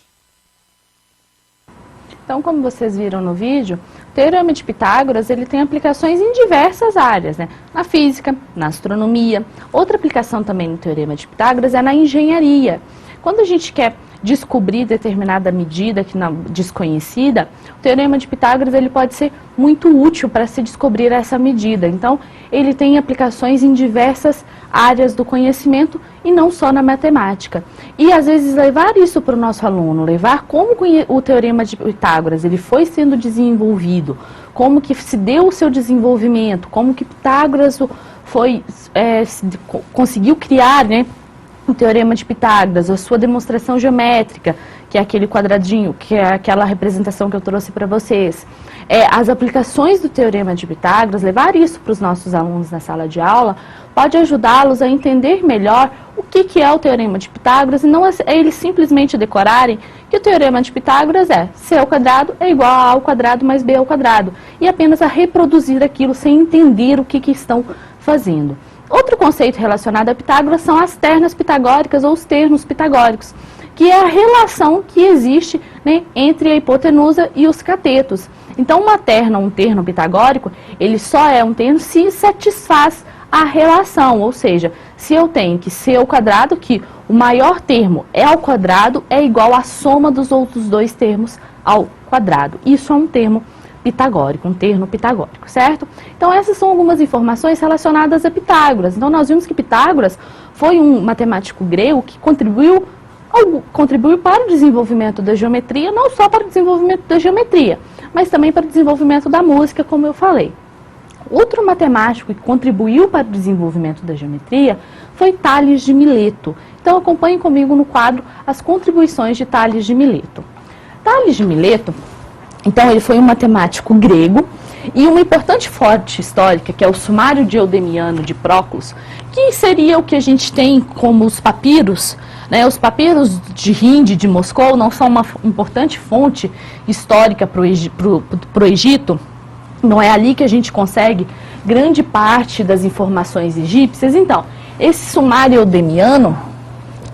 Então, como vocês viram no vídeo, o Teorema de Pitágoras ele tem aplicações em diversas áreas, né? Na física, na astronomia. Outra aplicação também no Teorema de Pitágoras é na engenharia. Quando a gente quer descobrir determinada medida que não desconhecida, o Teorema de Pitágoras ele pode ser muito útil para se descobrir essa medida. Então, ele tem aplicações em diversas áreas do conhecimento e não só na matemática. E às vezes levar isso para o nosso aluno, levar como o Teorema de Pitágoras ele foi sendo desenvolvido, como que se deu o seu desenvolvimento, como que Pitágoras conseguiu criar, né, o Teorema de Pitágoras, a sua demonstração geométrica, que é aquele quadradinho, que é aquela representação que eu trouxe para vocês. As aplicações do Teorema de Pitágoras, levar isso para os nossos alunos na sala de aula, pode ajudá-los a entender melhor o que é o Teorema de Pitágoras e não eles simplesmente decorarem que o Teorema de Pitágoras é C ao quadrado é igual a A ao quadrado mais B ao quadrado e apenas a reproduzir aquilo sem entender o que estão fazendo. Outro conceito relacionado a Pitágoras são as ternas pitagóricas ou os ternos pitagóricos, que é a relação que existe, né, entre a hipotenusa e os catetos. Então, uma terna, um terno pitagórico, ele só é um terno se satisfaz a relação, ou seja, se eu tenho que C ao quadrado, que o maior termo é ao quadrado, é igual à soma dos outros dois termos ao quadrado. Isso é um termo pitagórico, um terno pitagórico, certo? Então essas são algumas informações relacionadas a Pitágoras. Então nós vimos que Pitágoras foi um matemático grego que contribuiu para o desenvolvimento da geometria, não só para o desenvolvimento da geometria, mas também para o desenvolvimento da música, como eu falei. Outro matemático que contribuiu para o desenvolvimento da geometria foi Tales de Mileto. Então acompanhem comigo no quadro as contribuições de Tales de Mileto. Tales de Mileto, então, ele foi um matemático grego e uma importante fonte histórica, que é o Sumário de Eudemiano de Próclus, que seria o que a gente tem como os papiros, né? Os papiros de Rinde, de Moscou, não são uma importante fonte histórica para o Egito. Não é ali que a gente consegue grande parte das informações egípcias. Então, esse Sumário Eudemiano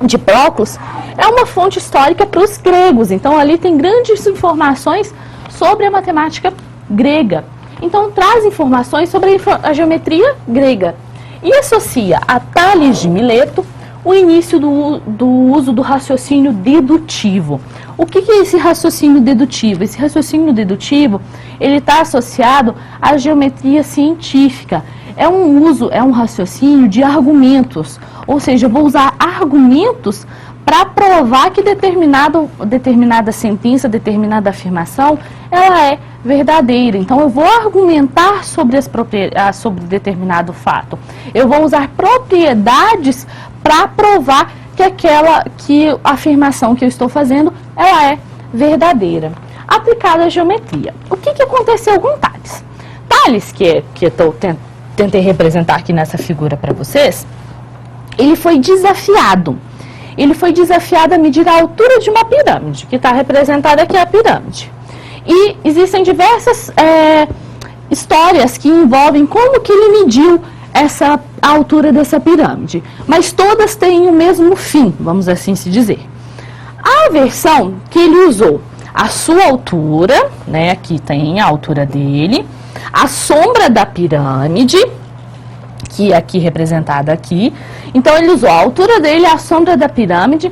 de Próclus é uma fonte histórica para os gregos. Então, ali tem grandes informações sobre a matemática grega. Então, traz informações sobre a geometria grega. E associa a Tales de Mileto o início do uso do raciocínio dedutivo. O que é esse raciocínio dedutivo? Esse raciocínio dedutivo, ele está associado à geometria científica. É um raciocínio de argumentos. Ou seja, eu vou usar argumentos para provar que determinada sentença, determinada afirmação, ela é verdadeira. Então, eu vou argumentar sobre determinado fato. Eu vou usar propriedades para provar que a afirmação que eu estou fazendo, ela é verdadeira. Aplicada à geometria. O que aconteceu com Tales? Tales, que eu tentei representar aqui nessa figura para vocês, ele foi desafiado. Ele foi desafiado a medir a altura de uma pirâmide, que está representada aqui a pirâmide. E existem diversas histórias que envolvem como que ele mediu a altura dessa pirâmide. Mas todas têm o mesmo fim, vamos assim se dizer. A versão que ele usou, a sua altura, né, aqui tem a altura dele, a sombra da pirâmide, que é aqui representada aqui. Então, ele usou a altura dele, a sombra da pirâmide,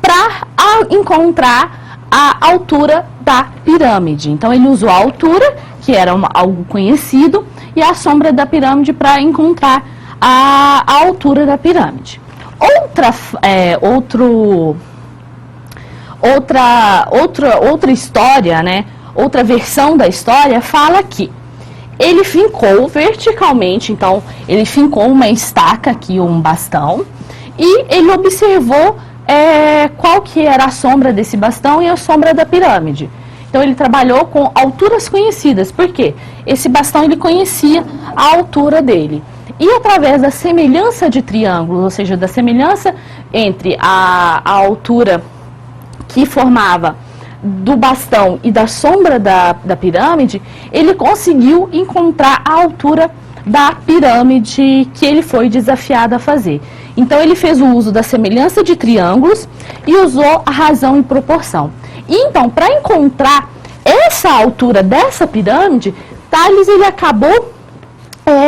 para encontrar a altura da pirâmide. Então, ele usou a altura, que era algo conhecido, e a sombra da pirâmide para encontrar a altura da pirâmide. Outra história, né? Outra versão da história fala que ele fincou verticalmente, então ele fincou uma estaca aqui, um bastão, e ele observou qual que era a sombra desse bastão e a sombra da pirâmide. Então ele trabalhou com alturas conhecidas, porque esse bastão ele conhecia a altura dele. E através da semelhança de triângulos, ou seja, da semelhança entre a altura que formava do bastão e da sombra da pirâmide, ele conseguiu encontrar a altura da pirâmide que ele foi desafiado a fazer. Então ele fez o uso da semelhança de triângulos e usou a razão e proporção. E então, para encontrar essa altura dessa pirâmide, Tales ele acabou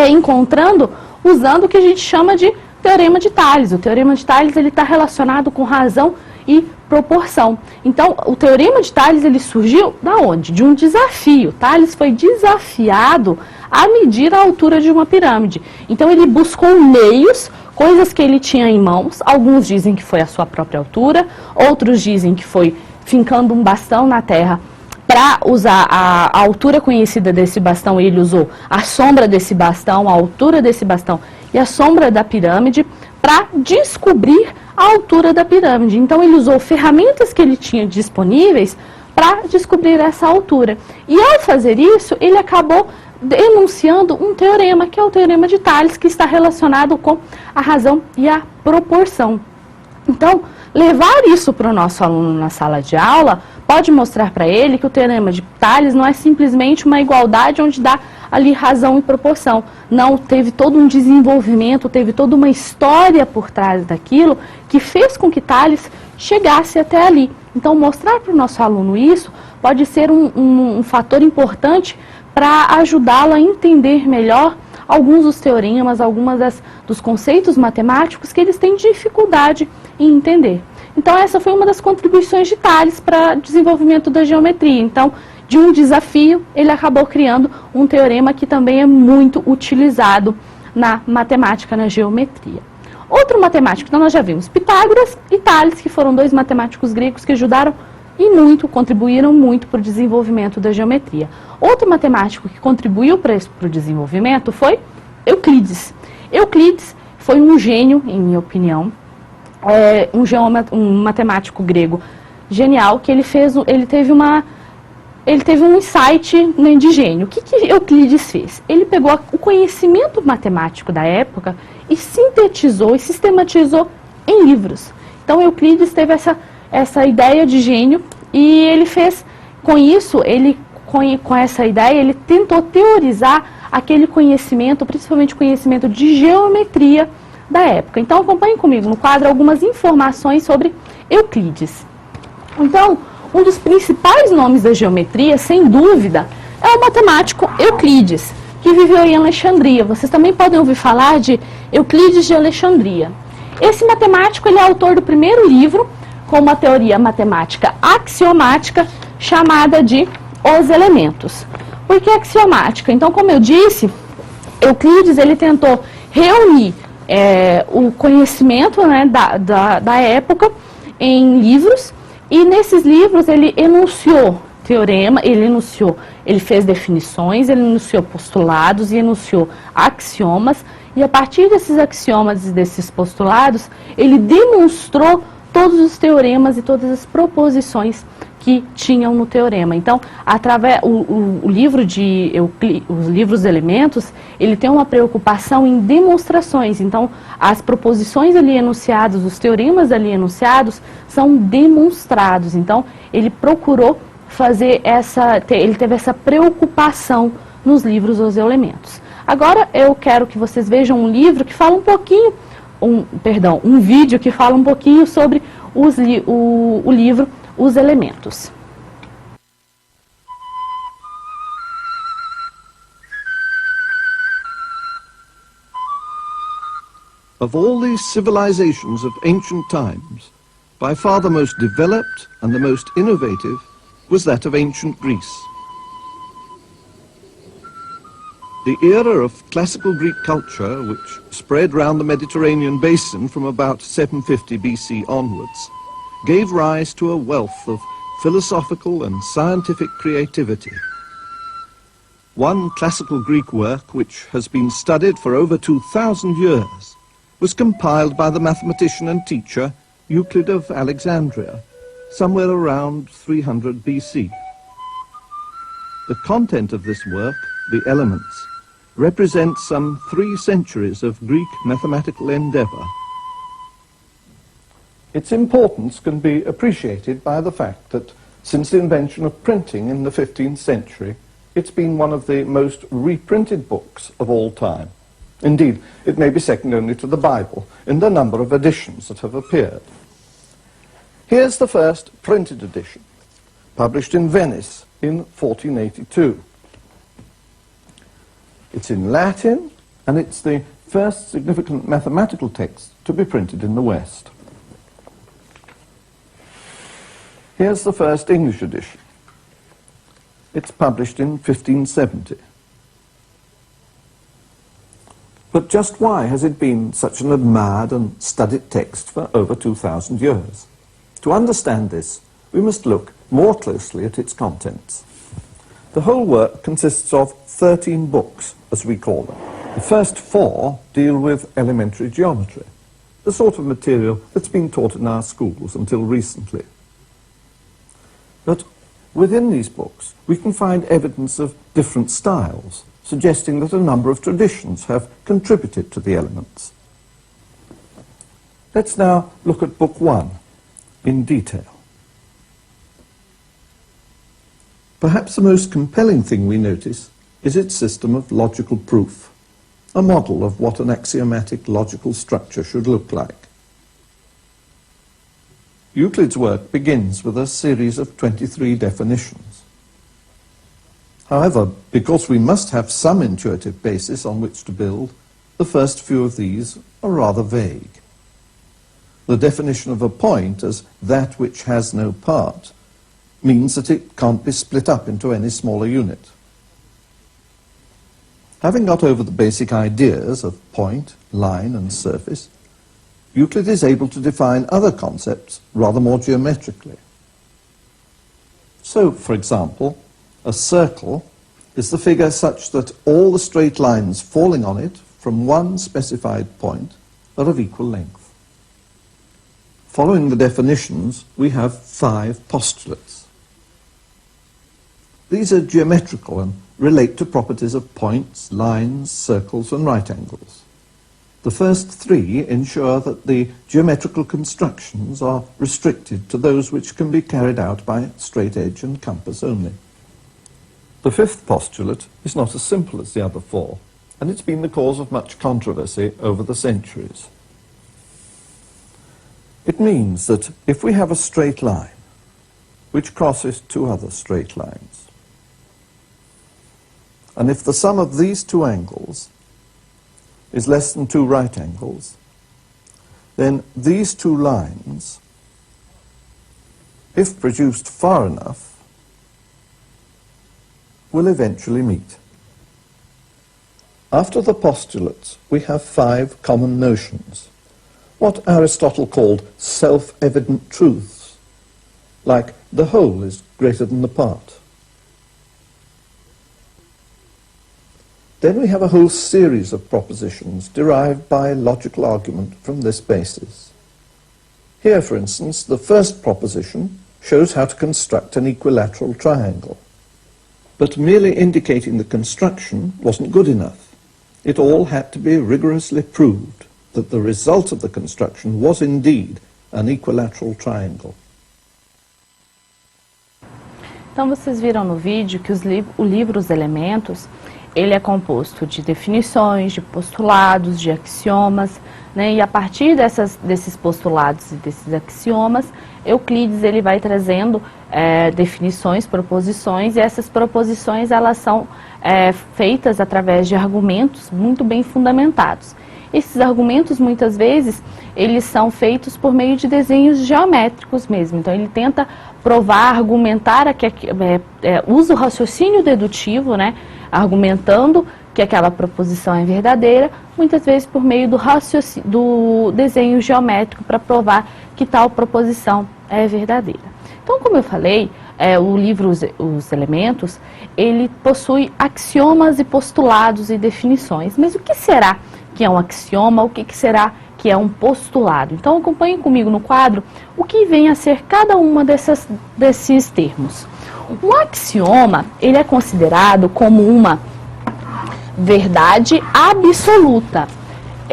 encontrando usando o que a gente chama de Teorema de Tales. O Teorema de Tales está relacionado com razão e proporção. Então, o Teorema de Tales ele surgiu da onde? De um desafio. Tales foi desafiado a medir a altura de uma pirâmide. Então, ele buscou meios, coisas que ele tinha em mãos. Alguns dizem que foi a sua própria altura, outros dizem que foi fincando um bastão na terra. Para usar a altura conhecida desse bastão, ele usou a sombra desse bastão, a altura desse bastão e a sombra da pirâmide para descobrir a altura da pirâmide. Então ele usou ferramentas que ele tinha disponíveis para descobrir essa altura. E ao fazer isso, ele acabou enunciando um teorema, que é o Teorema de Tales, que está relacionado com a razão e a proporção. Então, levar isso para o nosso aluno na sala de aula pode mostrar para ele que o Teorema de Tales não é simplesmente uma igualdade onde dá ali razão e proporção. Não, teve todo um desenvolvimento, teve toda uma história por trás daquilo que fez com que Tales chegasse até ali. Então, mostrar para o nosso aluno isso pode ser um fator importante para ajudá-lo a entender melhor alguns dos teoremas, dos conceitos matemáticos que eles têm dificuldade em entender. Então, essa foi uma das contribuições de Tales para o desenvolvimento da geometria. Então, de um desafio, ele acabou criando um teorema que também é muito utilizado na matemática, na geometria. Outro matemático, então nós já vimos Pitágoras e Tales, que foram dois matemáticos gregos que ajudaram e contribuíram muito para o desenvolvimento da geometria. Outro matemático que contribuiu para o desenvolvimento foi Euclides. Euclides foi um gênio, em minha opinião, um matemático grego genial, que ele teve um insight de gênio. O que Euclides fez? Ele pegou o conhecimento matemático da época e sintetizou e sistematizou em livros. Então Euclides teve essa ideia de gênio e ele fez, com isso, com essa ideia, ele tentou teorizar aquele conhecimento, principalmente o conhecimento de geometria da época. Então acompanhem comigo no quadro algumas informações sobre Euclides. Então, um dos principais nomes da geometria, sem dúvida, é o matemático Euclides, que viveu em Alexandria. Vocês também podem ouvir falar de Euclides de Alexandria. Esse matemático ele é autor do primeiro livro com uma teoria matemática axiomática chamada de Os Elementos. Por que axiomática? Então, como eu disse, Euclides ele tentou reunir o conhecimento, né, da época em livros, e nesses livros ele enunciou teorema, ele fez definições, ele enunciou postulados e enunciou axiomas, e a partir desses axiomas e desses postulados, ele demonstrou todos os teoremas e todas as proposições que tinham no teorema. Então, o livro de os livros Elementos, ele tem uma preocupação em demonstrações. Então, as proposições ali enunciadas, os teoremas ali enunciados, são demonstrados. Então, ele procurou ele teve essa preocupação nos livros Os Elementos. Agora, eu quero que vocês vejam um livro que fala um vídeo que fala um pouquinho sobre o livro Os Elementos. Of all these civilizations of ancient times, by far the most developed and the most innovative was that of ancient Greece. The era of classical Greek culture, which spread round the Mediterranean basin from about 750 BC onwards, gave rise to a wealth of philosophical and scientific creativity. One classical Greek work, which has been studied for over 2,000 years, was compiled by the mathematician and teacher Euclid of Alexandria, somewhere around 300 BC. The content of this work, the Elements, represents some 3 centuries of Greek mathematical endeavor. Its importance can be appreciated by the fact that since the invention of printing in the 15th century, it's been one of the most reprinted books of all time. Indeed, it may be second only to the Bible in the number of editions that have appeared. Here's the first printed edition, published in Venice in 1482. It's in Latin, and it's the first significant mathematical text to be printed in the West. Here's the first English edition. It's published in 1570. But just why has it been such an admired and studied text for over 2,000 years? To understand this, we must look more closely at its contents. The whole work consists of 13 books, as we call them. The first 4 deal with elementary geometry, the sort of material that's been taught in our schools until recently. But within these books, we can find evidence of different styles, suggesting that a number of traditions have contributed to the Elements. Let's now look at Book 1 in detail. Perhaps the most compelling thing we notice is its system of logical proof, a model of what an axiomatic logical structure should look like. Euclid's work begins with a series of 23 definitions. However, because we must have some intuitive basis on which to build, the first few of these are rather vague. The definition of a point as that which has no part means that it can't be split up into any smaller unit. Having got over the basic ideas of point, line, and surface, Euclid is able to define other concepts rather more geometrically. So, for example, a circle is the figure such that all the straight lines falling on it from one specified point are of equal length. Following the definitions, we have 5 postulates. These are geometrical and relate to properties of points, lines, circles, and right angles. The first 3 ensure that the geometrical constructions are restricted to those which can be carried out by straight edge and compass only. The 5th postulate is not as simple as the other 4, and it's been the cause of much controversy over the centuries. It means that if we have a straight line which crosses 2 other straight lines, and if the sum of these 2 angles is less than 2 right angles, then these 2 lines, if produced far enough, will eventually meet. After the postulates, we have 5 common notions, what Aristotle called self-evident truths, like the whole is greater than the part. Then we have a whole series of propositions derived by logical argument from this basis. Here, for instance, the first proposition shows how to construct an equilateral triangle. But merely indicating the construction wasn't good enough. It all had to be rigorously proved that the result of the construction was indeed an equilateral triangle. Então vocês viram no vídeo que o livro Os Elementos, ele é composto de definições, de postulados, de axiomas, né? E a partir desses postulados e desses axiomas, Euclides ele vai trazendo definições, proposições, e essas proposições elas são feitas através de argumentos muito bem fundamentados. Esses argumentos, muitas vezes, eles são feitos por meio de desenhos geométricos mesmo. Então, ele tenta provar, argumentar, usa o raciocínio dedutivo, né, argumentando que aquela proposição é verdadeira, muitas vezes por meio do desenho geométrico para provar que tal proposição é verdadeira. Então, como eu falei, o livro Os Elementos, ele possui axiomas e postulados e definições. Mas o que será que é um axioma? O que será que é um postulado? Então, acompanhem comigo no quadro o que vem a ser cada uma desses termos. Um axioma, ele é considerado como uma verdade absoluta.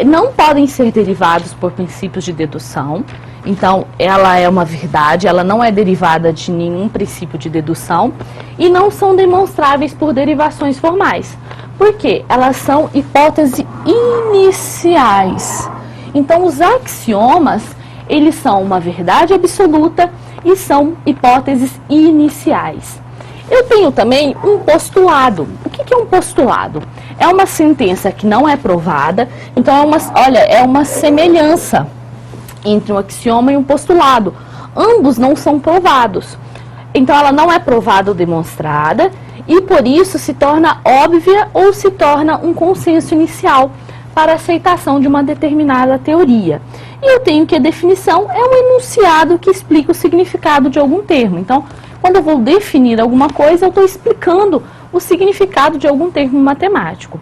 Não podem ser derivados por princípios de dedução. Então, ela é uma verdade, ela não é derivada de nenhum princípio de dedução e não são demonstráveis por derivações formais. Por quê? Elas são hipóteses iniciais. Então, os axiomas, eles são uma verdade absoluta e são hipóteses iniciais. Eu tenho também um postulado. O que é um postulado? É uma sentença que não é provada, então é uma semelhança entre um axioma e um postulado. Ambos não são provados. Então, ela não é provada ou demonstrada e, por isso, se torna óbvia ou se torna um consenso inicial para a aceitação de uma determinada teoria. E eu tenho que a definição é um enunciado que explica o significado de algum termo. Então, quando eu vou definir alguma coisa, eu estou explicando o significado de algum termo matemático.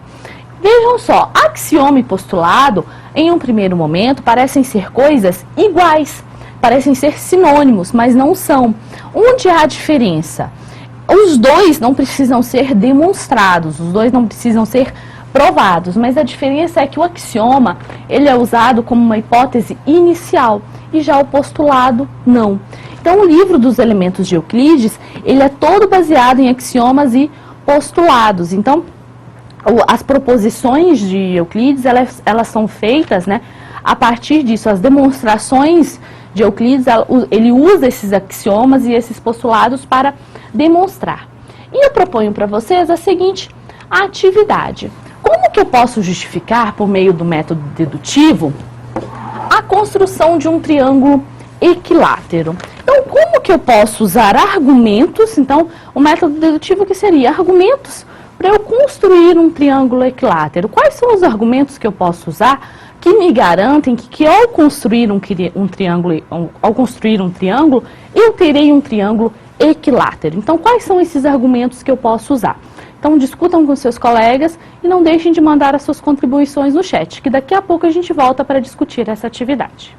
Vejam só, axioma e postulado, em um primeiro momento, parecem ser coisas iguais, parecem ser sinônimos, mas não são. Onde há a diferença? Os dois não precisam ser demonstrados, os dois não precisam ser provados, mas a diferença é que o axioma, ele é usado como uma hipótese inicial e já o postulado não. Então, o livro dos Elementos de Euclides, ele é todo baseado em axiomas e postulados. Então, as proposições de Euclides, elas são feitas, né, a partir disso. As demonstrações de Euclides, ele usa esses axiomas e esses postulados para demonstrar. E eu proponho para vocês a seguinte atividade. Como que eu posso justificar, por meio do método dedutivo, a construção de um triângulo equilátero? Então, como que eu posso usar argumentos? Então, o método dedutivo que seria argumentos para eu construir um triângulo equilátero. Quais são os argumentos que eu posso usar que me garantem que ao construir um triângulo, eu terei um triângulo equilátero? Então, quais são esses argumentos que eu posso usar? Então, discutam com seus colegas e não deixem de mandar as suas contribuições no chat, que daqui a pouco a gente volta para discutir essa atividade.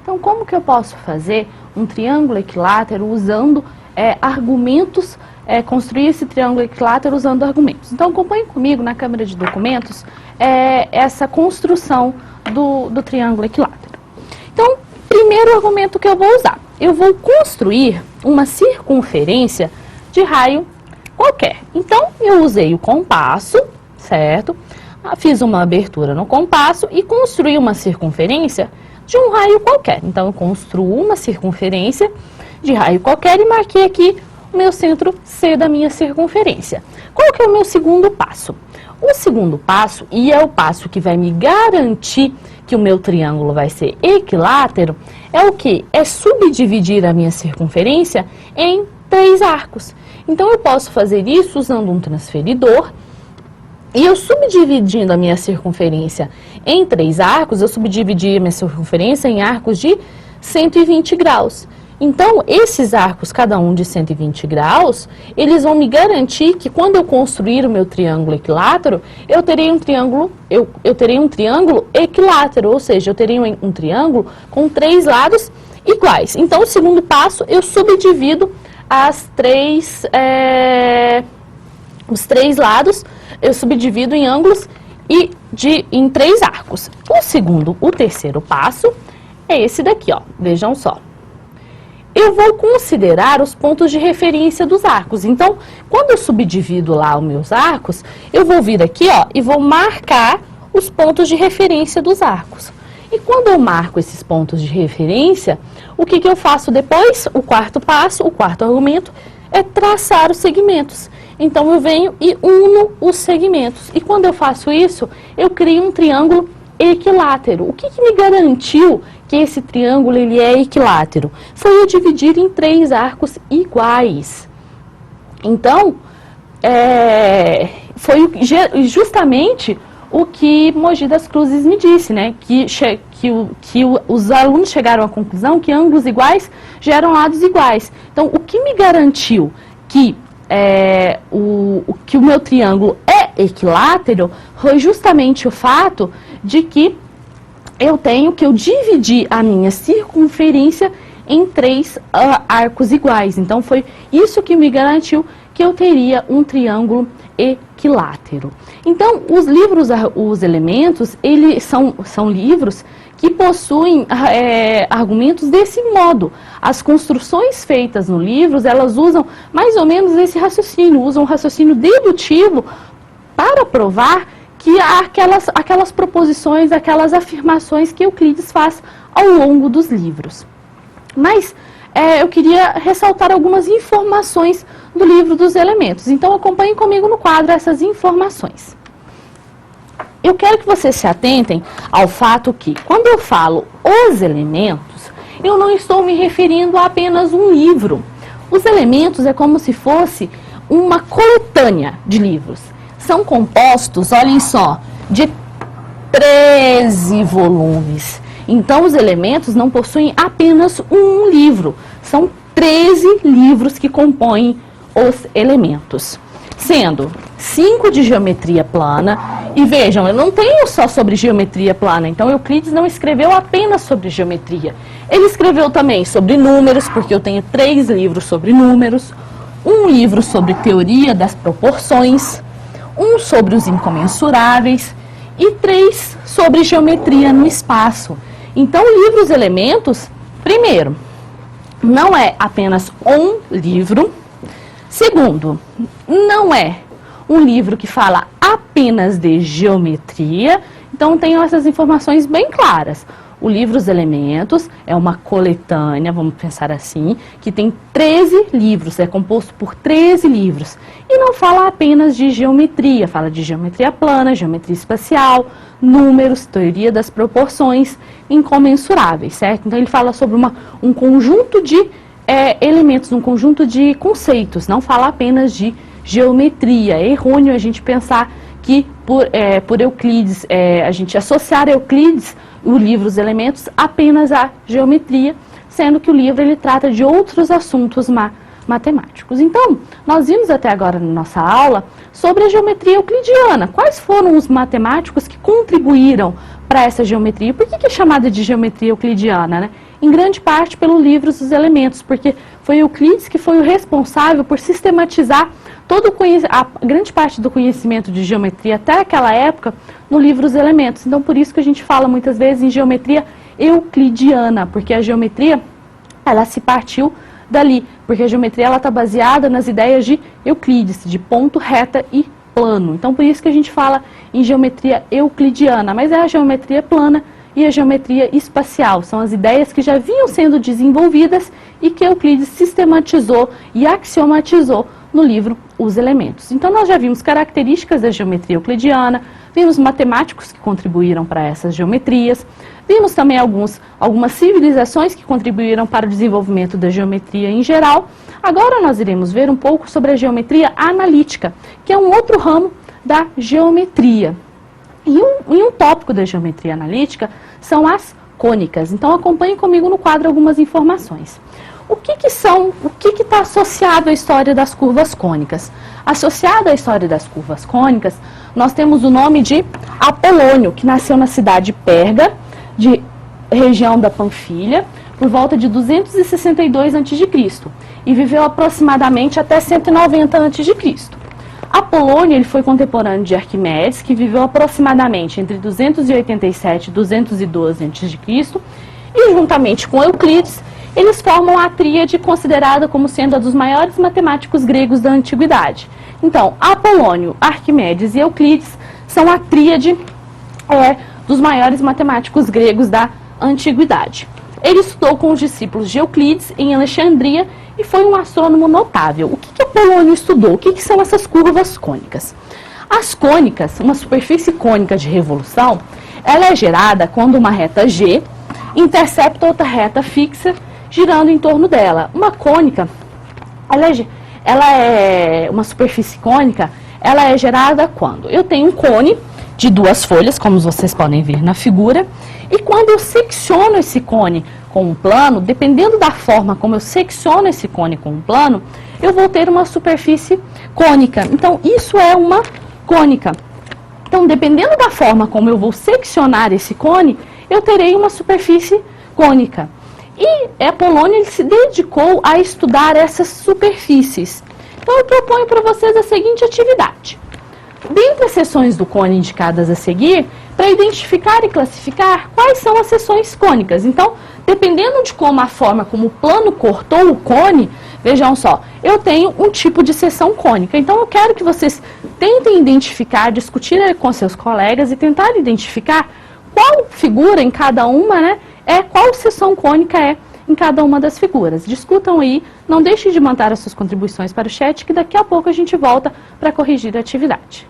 Então, como que eu posso fazer um triângulo equilátero usando argumentos, construir esse triângulo equilátero usando argumentos? Então, acompanhe comigo na câmera de documentos essa construção do triângulo equilátero. Então, primeiro argumento que eu vou usar, eu vou construir uma circunferência de raio qualquer. Então, eu usei o compasso, certo? Fiz uma abertura no compasso e construí uma circunferência de um raio qualquer. Então, eu construo uma circunferência de raio qualquer e marquei aqui o meu centro C da minha circunferência. Qual que é o meu segundo passo? O segundo passo, e é o passo que vai me garantir que o meu triângulo vai ser equilátero, é o que? É subdividir a minha circunferência em 3 arcos. Então, eu posso fazer isso usando um transferidor. E eu subdividindo a minha circunferência em 3 arcos, eu subdividi a minha circunferência em arcos de 120 graus. Então, esses arcos, cada um de 120 graus, eles vão me garantir que quando eu construir o meu triângulo equilátero, eu terei um triângulo, eu terei um triângulo equilátero, ou seja, eu terei um triângulo com 3 lados iguais. Então, o segundo passo, eu subdivido os 3 lados, eu subdivido em ângulos e em 3 arcos. O terceiro passo é esse daqui, ó. Vejam só. Eu vou considerar os pontos de referência dos arcos. Então, quando eu subdivido lá os meus arcos, eu vou vir aqui, ó, e vou marcar os pontos de referência dos arcos. E quando eu marco esses pontos de referência, o que eu faço depois? O quarto passo, o quarto argumento, é traçar os segmentos. Então, eu venho e uno os segmentos. E quando eu faço isso, eu crio um triângulo equilátero. O que me garantiu que esse triângulo ele é equilátero? Foi eu dividir em 3 arcos iguais. Então, foi justamente o que Mogi das Cruzes me disse, né? Que os alunos chegaram à conclusão que ângulos iguais geram lados iguais. Então, o que me garantiu que o meu triângulo é equilátero foi justamente o fato de que eu dividi a minha circunferência em 3 arcos iguais. Então, foi isso que me garantiu que eu teria um triângulo equilátero. Então, os elementos, eles são livros que possuem argumentos desse modo. As construções feitas no livro, elas usam mais ou menos esse raciocínio, usam um raciocínio dedutivo para provar que há aquelas proposições, aquelas afirmações que Euclides faz ao longo dos livros. Mas eu queria ressaltar algumas informações do livro dos elementos. Então, acompanhem comigo no quadro essas informações. Eu quero que vocês se atentem ao fato que, quando eu falo os elementos, eu não estou me referindo a apenas um livro. Os elementos é como se fosse uma coletânea de livros. São compostos, olhem só, de 13 volumes. Então, os elementos não possuem apenas um livro. São 13 livros que compõem os elementos. Sendo 5 de geometria plana, e vejam, eu não tenho só sobre geometria plana, então Euclides não escreveu apenas sobre geometria. Ele escreveu também sobre números, porque eu tenho 3 livros sobre números, um livro sobre teoria das proporções, um sobre os incomensuráveis e 3 sobre geometria no espaço. Então, o livro Os Elementos, primeiro, não é apenas um livro. Segundo, não é um livro que fala apenas de geometria. Então, tenho essas informações bem claras. O livro Os Elementos é uma coletânea, vamos pensar assim, que tem 13 livros, é composto por 13 livros. E não fala apenas de geometria, fala de geometria plana, geometria espacial, números, teoria das proporções, incomensuráveis, certo? Então, ele fala sobre um conjunto de elementos, um conjunto de conceitos, não fala apenas de geometria. É errôneo a gente pensar que por Euclides, a gente associar Euclides, o livro Os Elementos, apenas à geometria, sendo que o livro ele trata de outros assuntos matemáticos. Então, nós vimos até agora na nossa aula sobre a geometria euclidiana. Quais foram os matemáticos que contribuíram para essa geometria? Por que é chamada de geometria euclidiana, né? em grande parte pelo livro dos elementos, porque foi Euclides que foi o responsável por sistematizar a grande parte do conhecimento de geometria até aquela época no livro dos elementos. Então, por isso que a gente fala muitas vezes em geometria euclidiana, porque a geometria, ela se partiu dali, porque a geometria ela está baseada nas ideias de Euclides, de ponto, reta e plano. Então, por isso que a gente fala em geometria euclidiana, mas é a geometria plana e a geometria espacial. São as ideias que já vinham sendo desenvolvidas e que Euclides sistematizou e axiomatizou no livro Os Elementos. Então, nós já vimos características da geometria euclidiana, vimos matemáticos que contribuíram para essas geometrias, vimos também algumas civilizações que contribuíram para o desenvolvimento da geometria em geral. Agora nós iremos ver um pouco sobre a geometria analítica, que é um outro ramo da geometria. E um tópico da geometria analítica são as cônicas. Então acompanhe comigo no quadro algumas informações. O que está associado à história das curvas cônicas? Associado à história das curvas cônicas, nós temos o nome de Apolônio, que nasceu na cidade de Perga, de região da Panfilha, por volta de 262 a.C. e viveu aproximadamente até 190 a.C. Apolônio ele foi contemporâneo de Arquimedes, que viveu aproximadamente entre 287 e 212 a.C. e juntamente com Euclides, eles formam a tríade considerada como sendo a dos maiores matemáticos gregos da antiguidade. Então, Apolônio, Arquimedes e Euclides são a tríade dos maiores matemáticos gregos da antiguidade. Ele estudou com os discípulos de Euclides em Alexandria e foi um astrônomo notável. O que Apolônio estudou? O que são essas curvas cônicas? As cônicas, uma superfície cônica de revolução, ela é gerada quando uma reta G intercepta outra reta fixa girando em torno dela. Uma cônica, ela é uma superfície cônica, ela é gerada quando eu tenho um cone de duas folhas, como vocês podem ver na figura, e quando eu secciono esse cone com um plano, dependendo da forma como eu secciono esse cone com um plano, eu vou ter uma superfície cônica. Então, isso é uma cônica. Então, dependendo da forma como eu vou seccionar esse cone, eu terei uma superfície cônica. E Apolônio ele se dedicou a estudar essas superfícies. Então, eu proponho para vocês a seguinte atividade. Dentre as seções do cone indicadas a seguir, para identificar e classificar quais são as seções cônicas. Então, dependendo de como a forma como o plano cortou o cone, vejam só, eu tenho um tipo de seção cônica. Então, eu quero que vocês tentem identificar, discutir com seus colegas e tentar identificar qual figura em cada uma, qual seção cônica é em cada uma das figuras. Discutam aí, não deixem de mandar as suas contribuições para o chat, que daqui a pouco a gente volta para corrigir a atividade.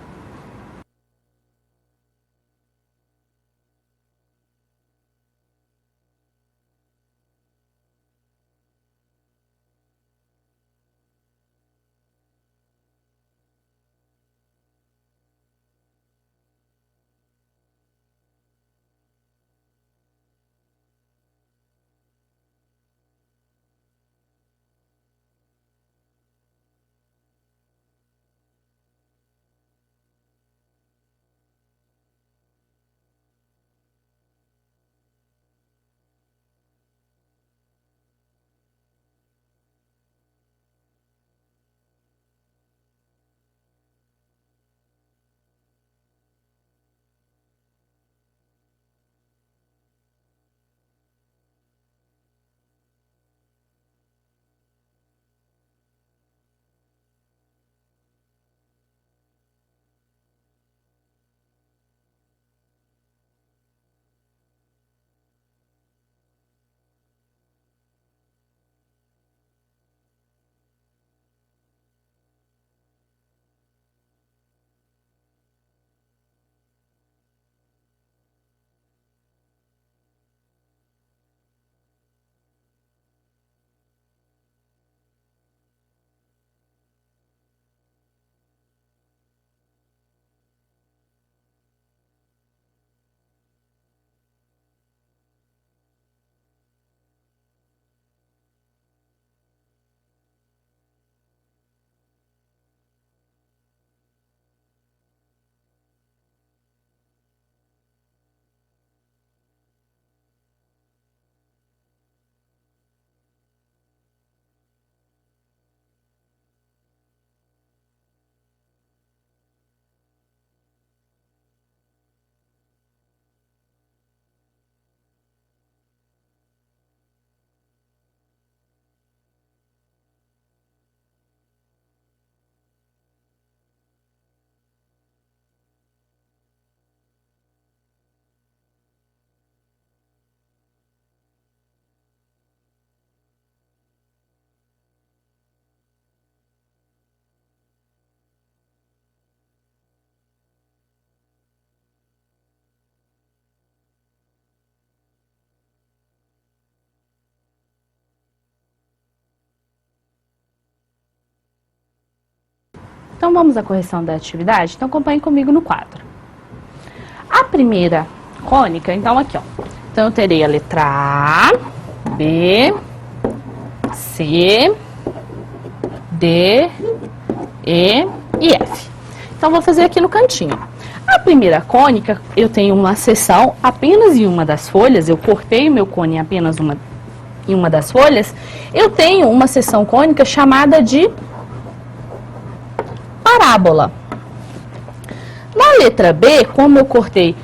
Então vamos à correção da atividade? Então acompanhe comigo no quadro. A primeira cônica, então aqui, ó. Então eu terei a letra A, B, C, D, E e F. Então vou fazer aqui no cantinho. A primeira cônica, eu tenho uma seção apenas em uma das folhas, eu cortei o meu cone em apenas em uma das folhas, eu tenho uma seção cônica chamada de parábola. Na letra B, como eu cortei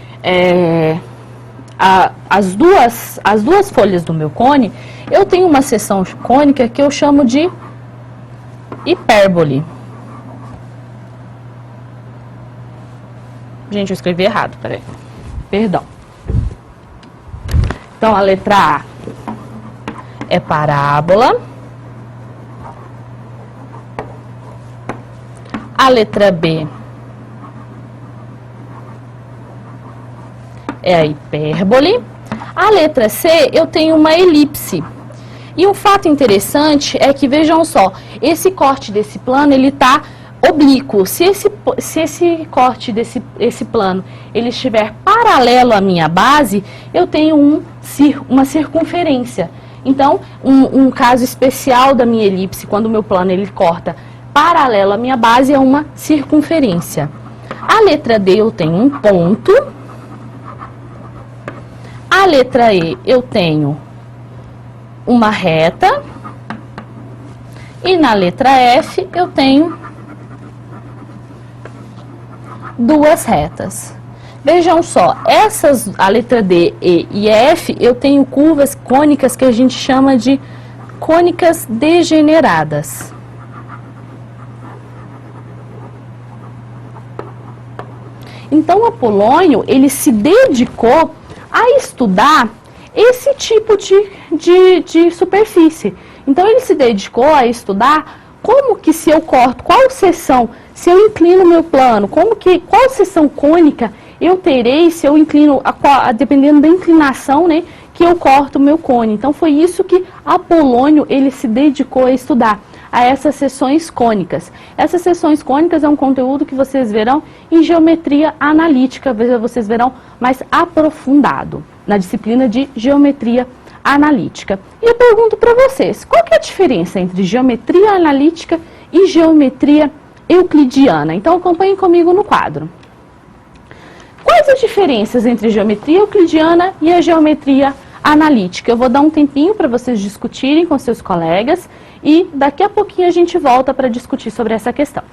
as duas folhas do meu cone, eu tenho uma seção cônica que eu chamo de hipérbole. Gente, eu escrevi errado, peraí. Perdão. Então, a letra A é parábola. A letra B é a hipérbole. A letra C, eu tenho uma elipse. E um fato interessante é que, vejam só, esse corte desse plano, ele está oblíquo. Se esse corte desse plano, ele estiver paralelo à minha base, eu tenho uma circunferência. Então, um caso especial da minha elipse, quando o meu plano ele corta paralelo à minha base, é uma circunferência. A letra D, eu tenho um ponto. A letra E, eu tenho uma reta. E na letra F, eu tenho duas retas. Vejam só, a letra D, E e F, eu tenho curvas cônicas que a gente chama de cônicas degeneradas. Então, Apolônio, ele se dedicou a estudar esse tipo de superfície. Então, ele se dedicou a estudar como que, se eu corto, qual seção, se eu inclino o meu plano, qual seção cônica eu terei se eu inclino, dependendo da inclinação, né, que eu corto o meu cone. Então, foi isso que Apolônio, ele se dedicou a estudar, a essas seções cônicas. Essas seções cônicas é um conteúdo que vocês verão em geometria analítica, vocês verão mais aprofundado na disciplina de geometria analítica. E eu pergunto para vocês, qual que é a diferença entre geometria analítica e geometria euclidiana? Então, acompanhem comigo no quadro. Quais as diferenças entre a geometria euclidiana e a geometria analítica? Eu vou dar um tempinho para vocês discutirem com seus colegas e daqui a pouquinho a gente volta para discutir sobre essa questão.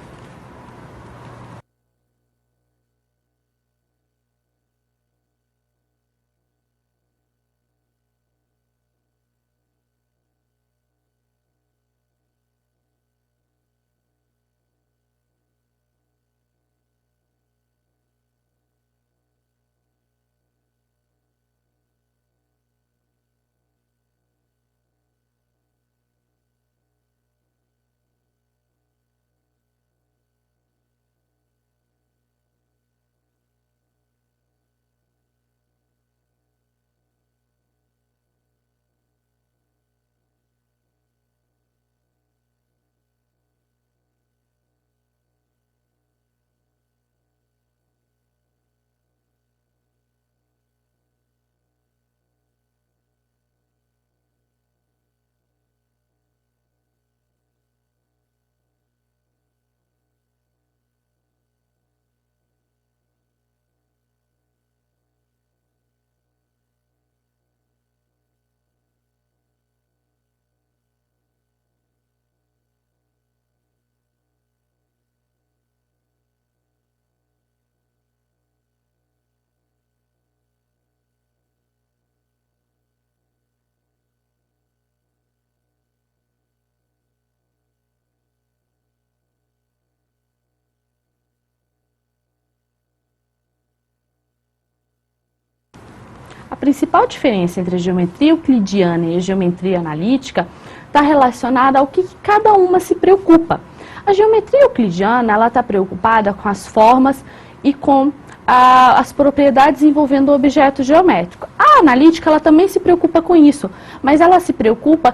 A principal diferença entre a geometria euclidiana e a geometria analítica está relacionada ao que cada uma se preocupa. A geometria euclidiana, ela está preocupada com as formas e com as propriedades envolvendo o objeto geométrico. A A analítica, ela também se preocupa com isso, mas ela se preocupa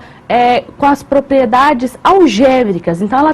com as propriedades algébricas. Então, ela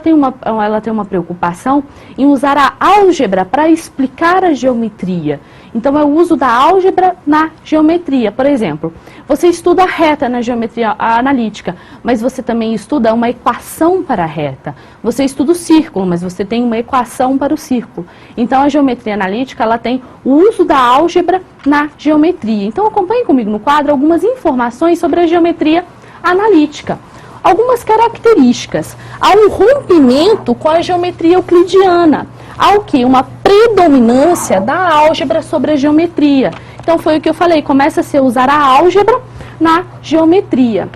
tem uma preocupação em usar a álgebra para explicar a geometria. Então, é o uso da álgebra na geometria. Por exemplo, você estuda a reta na geometria analítica, mas você também estuda uma equação para a reta. Você estuda o círculo, mas você tem uma equação para o círculo. Então, a geometria analítica, ela tem o uso da álgebra na geometria. Então, acompanhe comigo no quadro algumas informações sobre a geometria analítica. Algumas características. Há um rompimento com a geometria euclidiana. Há o quê? Uma predominância da álgebra sobre a geometria. Então, foi o que eu falei, começa a se usar a álgebra na geometria.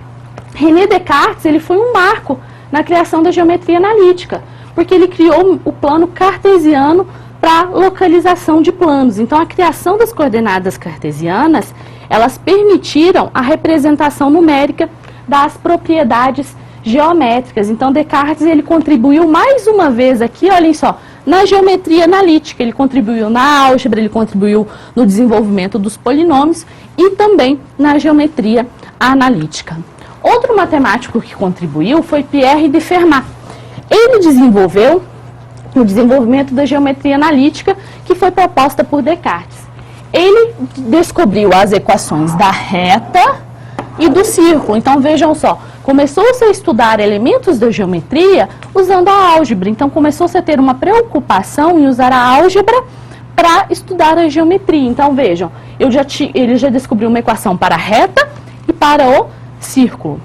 René Descartes, ele foi um marco na criação da geometria analítica, porque ele criou o plano cartesiano para localização de planos. Então, a criação das coordenadas cartesianas, elas permitiram a representação numérica das propriedades geométricas. Então, Descartes, ele contribuiu mais uma vez aqui, olhem só, na geometria analítica. Ele contribuiu na álgebra, ele contribuiu no desenvolvimento dos polinômios e também na geometria analítica. Outro matemático que contribuiu foi Pierre de Fermat. Ele desenvolveu o desenvolvimento da geometria analítica, que foi proposta por Descartes. Ele descobriu as equações da reta e do círculo. Então, vejam só, começou-se a estudar elementos da geometria usando a álgebra. Então, começou-se a ter uma preocupação em usar a álgebra para estudar a geometria. Então, vejam, ele já descobriu uma equação para a reta e para o círculo.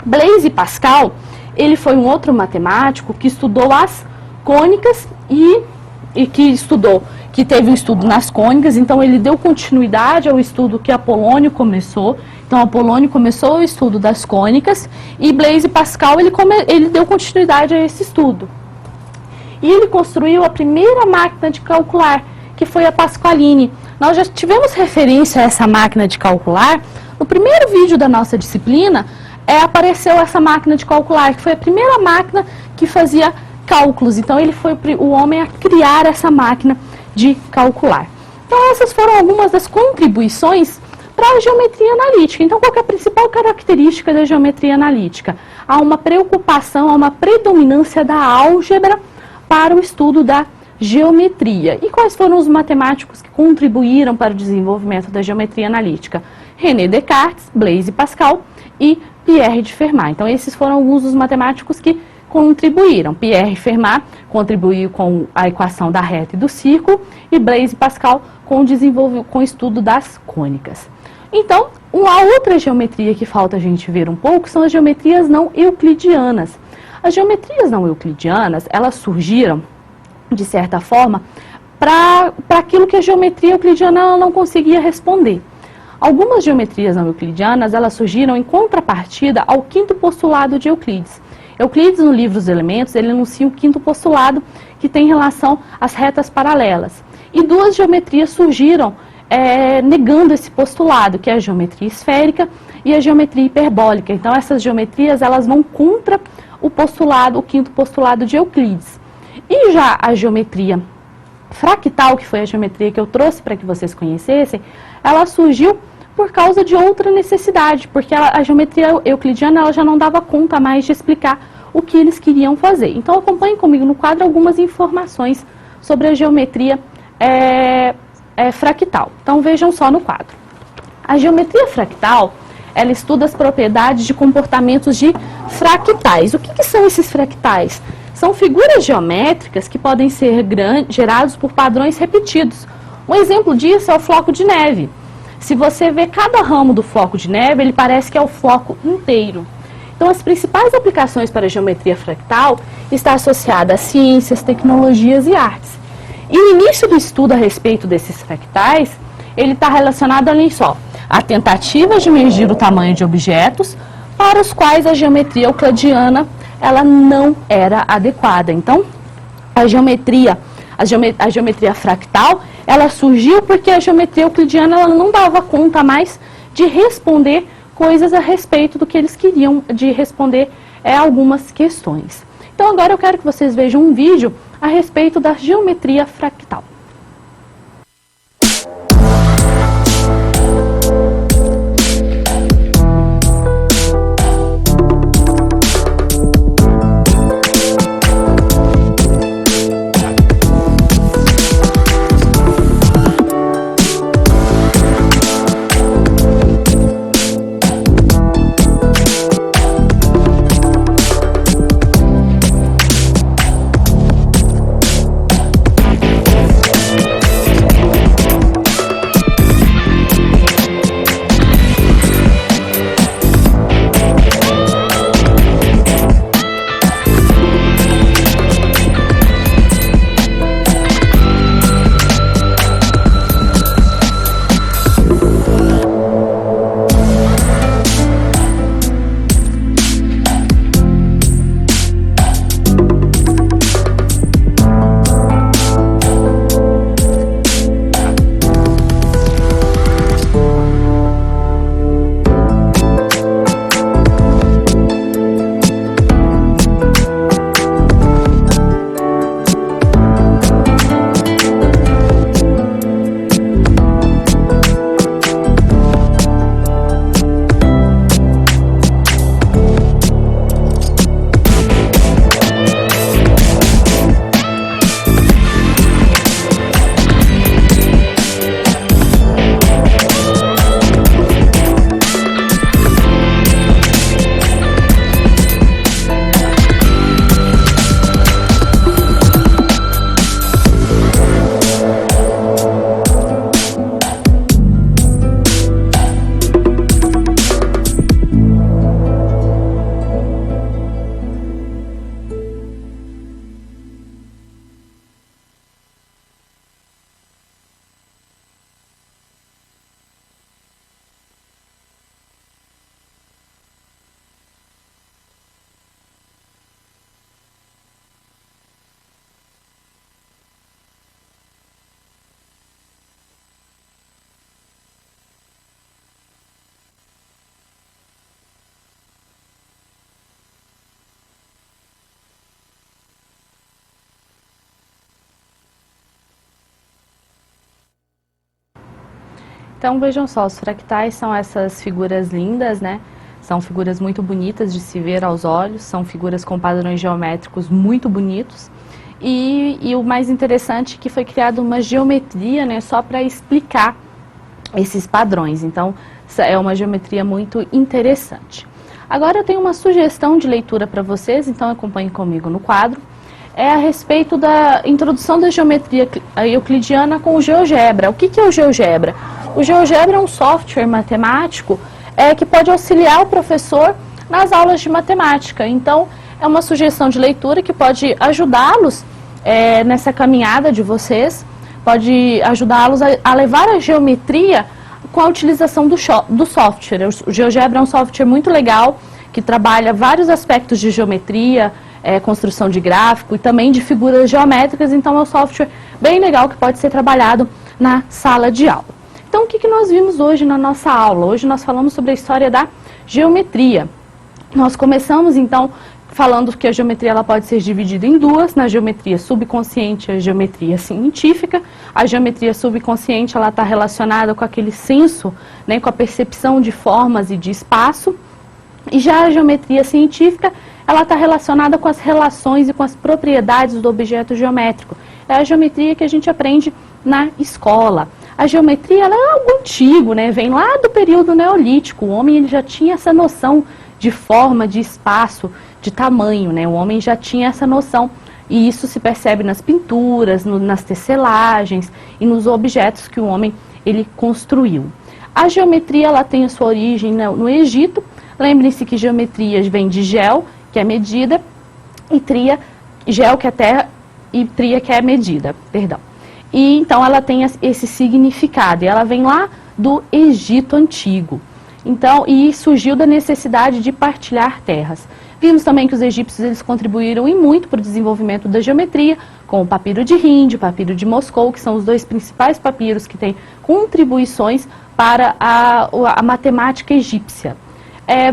Blaise Pascal, ele foi um outro matemático que estudou as cônicas e que teve um estudo nas cônicas. Então, ele deu continuidade ao estudo que Apolônio começou. Então, Apolônio começou o estudo das cônicas e Blaise Pascal, ele deu continuidade a esse estudo. E ele construiu a primeira máquina de calcular, que foi a Pascaline. Nós já tivemos referência a essa máquina de calcular. No primeiro vídeo da nossa disciplina, apareceu essa máquina de calcular, que foi a primeira máquina que fazia cálculos. Então, ele foi o homem a criar essa máquina de calcular. Então, essas foram algumas das contribuições para a geometria analítica. Então, qual que é a principal característica da geometria analítica? Há uma preocupação, há uma predominância da álgebra para o estudo da geometria. E quais foram os matemáticos que contribuíram para o desenvolvimento da geometria analítica? René Descartes, Blaise Pascal e Pierre de Fermat. Então, esses foram alguns dos matemáticos que contribuíram. Pierre de Fermat contribuiu com a equação da reta e do círculo e Blaise Pascal com o estudo das cônicas. Então, uma outra geometria que falta a gente ver um pouco são as geometrias não euclidianas. As geometrias não euclidianas, elas surgiram, de certa forma, para aquilo que a geometria euclidiana ela não conseguia responder. Algumas geometrias não euclidianas, elas surgiram em contrapartida ao quinto postulado de Euclides. Euclides, no livro dos Elementos, ele enuncia o quinto postulado que tem relação às retas paralelas. E duas geometrias surgiram negando esse postulado, que é a geometria esférica e a geometria hiperbólica. Então, essas geometrias, elas vão contra o postulado, o quinto postulado de Euclides. E já a geometria fractal, que foi a geometria que eu trouxe para que vocês conhecessem, ela surgiu por causa de outra necessidade, porque a geometria euclidiana ela já não dava conta mais de explicar o que eles queriam fazer. Então, acompanhem comigo no quadro algumas informações sobre a geometria fractal. Então, vejam só no quadro. A geometria fractal, ela estuda as propriedades de comportamentos de fractais. O que são esses fractais? São figuras geométricas que podem ser gerados por padrões repetidos. Um exemplo disso é o floco de neve. Se você vê cada ramo do floco de neve, ele parece que é o floco inteiro. Então, as principais aplicações para a geometria fractal estão associadas a ciências, tecnologias e artes. E o início do estudo a respeito desses fractais, ele está relacionado, olhem só, a tentativas de medir o tamanho de objetos para os quais a geometria euclidiana ela não era adequada. Então, a geometria fractal, ela surgiu porque a geometria euclidiana ela não dava conta mais de responder coisas a respeito do que eles queriam, de responder algumas questões. Então, agora eu quero que vocês vejam um vídeo a respeito da geometria fractal. Então vejam só, os fractais são essas figuras lindas, né? São figuras muito bonitas de se ver aos olhos, são figuras com padrões geométricos muito bonitos. E o mais interessante é que foi criada uma geometria, né, só para explicar esses padrões. Então é uma geometria muito interessante. Agora eu tenho uma sugestão de leitura para vocês, então acompanhem comigo no quadro. É a respeito da introdução da geometria euclidiana com o GeoGebra. O que é o GeoGebra? O GeoGebra é um software matemático que pode auxiliar o professor nas aulas de matemática. Então, é uma sugestão de leitura que pode ajudá-los nessa caminhada de vocês, pode ajudá-los a levar a geometria com a utilização do software. O GeoGebra é um software muito legal, que trabalha vários aspectos de geometria, construção de gráfico e também de figuras geométricas, então é um software bem legal que pode ser trabalhado na sala de aula. Então, o que nós vimos hoje na nossa aula? Hoje nós falamos sobre a história da geometria. Nós começamos, então, falando que a geometria ela pode ser dividida em duas, na geometria subconsciente e a geometria científica. A geometria subconsciente ela está relacionada com aquele senso, né, com a percepção de formas e de espaço. E já a geometria científica, ela está relacionada com as relações e com as propriedades do objeto geométrico. É a geometria que a gente aprende na escola. A geometria ela é algo antigo, né? Vem lá do período neolítico. O homem ele já tinha essa noção de forma, de espaço, de tamanho, né? O homem já tinha essa noção. E isso se percebe nas pinturas, nas tecelagens e nos objetos que o homem ele construiu. A geometria ela tem a sua origem no Egito. Lembrem-se que geometria vem de gel, que é medida, e tria, gel que é terra, e tria que é medida, perdão. E então ela tem esse significado, e ela vem lá do Egito Antigo. Então, e surgiu da necessidade de partilhar terras. Vimos também que os egípcios eles contribuíram e muito para o desenvolvimento da geometria, com o papiro de Hind, o papiro de Moscou, que são os dois principais papiros que têm contribuições para a matemática egípcia.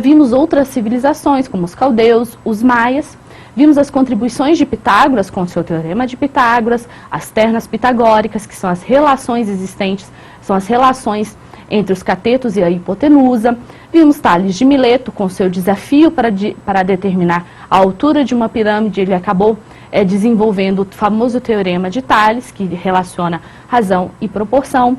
Vimos outras civilizações, como os caldeus, os maias. Vimos as contribuições de Pitágoras com o seu teorema de Pitágoras, as ternas pitagóricas, que são as relações existentes, são as relações entre os catetos e a hipotenusa. Vimos Tales de Mileto com o seu desafio para determinar a altura de uma pirâmide. Ele acabou desenvolvendo o famoso teorema de Tales, que relaciona razão e proporção.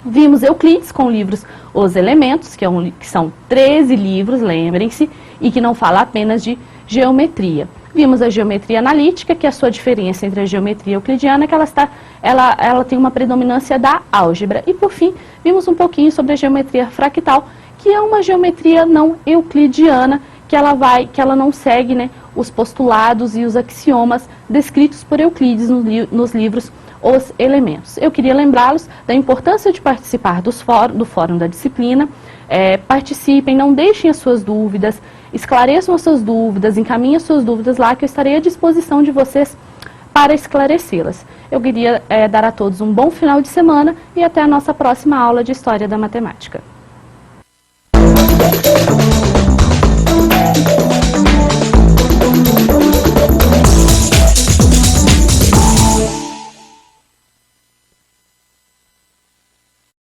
Vimos Euclides com livros Os Elementos, que são 13 livros, lembrem-se, e que não fala apenas de geometria. Vimos a geometria analítica, que é a sua diferença entre a geometria euclidiana, que ela tem uma predominância da álgebra. E, por fim, vimos um pouquinho sobre a geometria fractal, que é uma geometria não euclidiana, que ela não segue, né, os postulados e os axiomas descritos por Euclides nos livros Os Elementos. Eu queria lembrá-los da importância de participar do fórum da disciplina. Participem, não deixem as suas dúvidas, esclareçam as suas dúvidas, encaminhem as suas dúvidas lá, que eu estarei à disposição de vocês para esclarecê-las. Eu queria dar a todos um bom final de semana e até a nossa próxima aula de História da Matemática.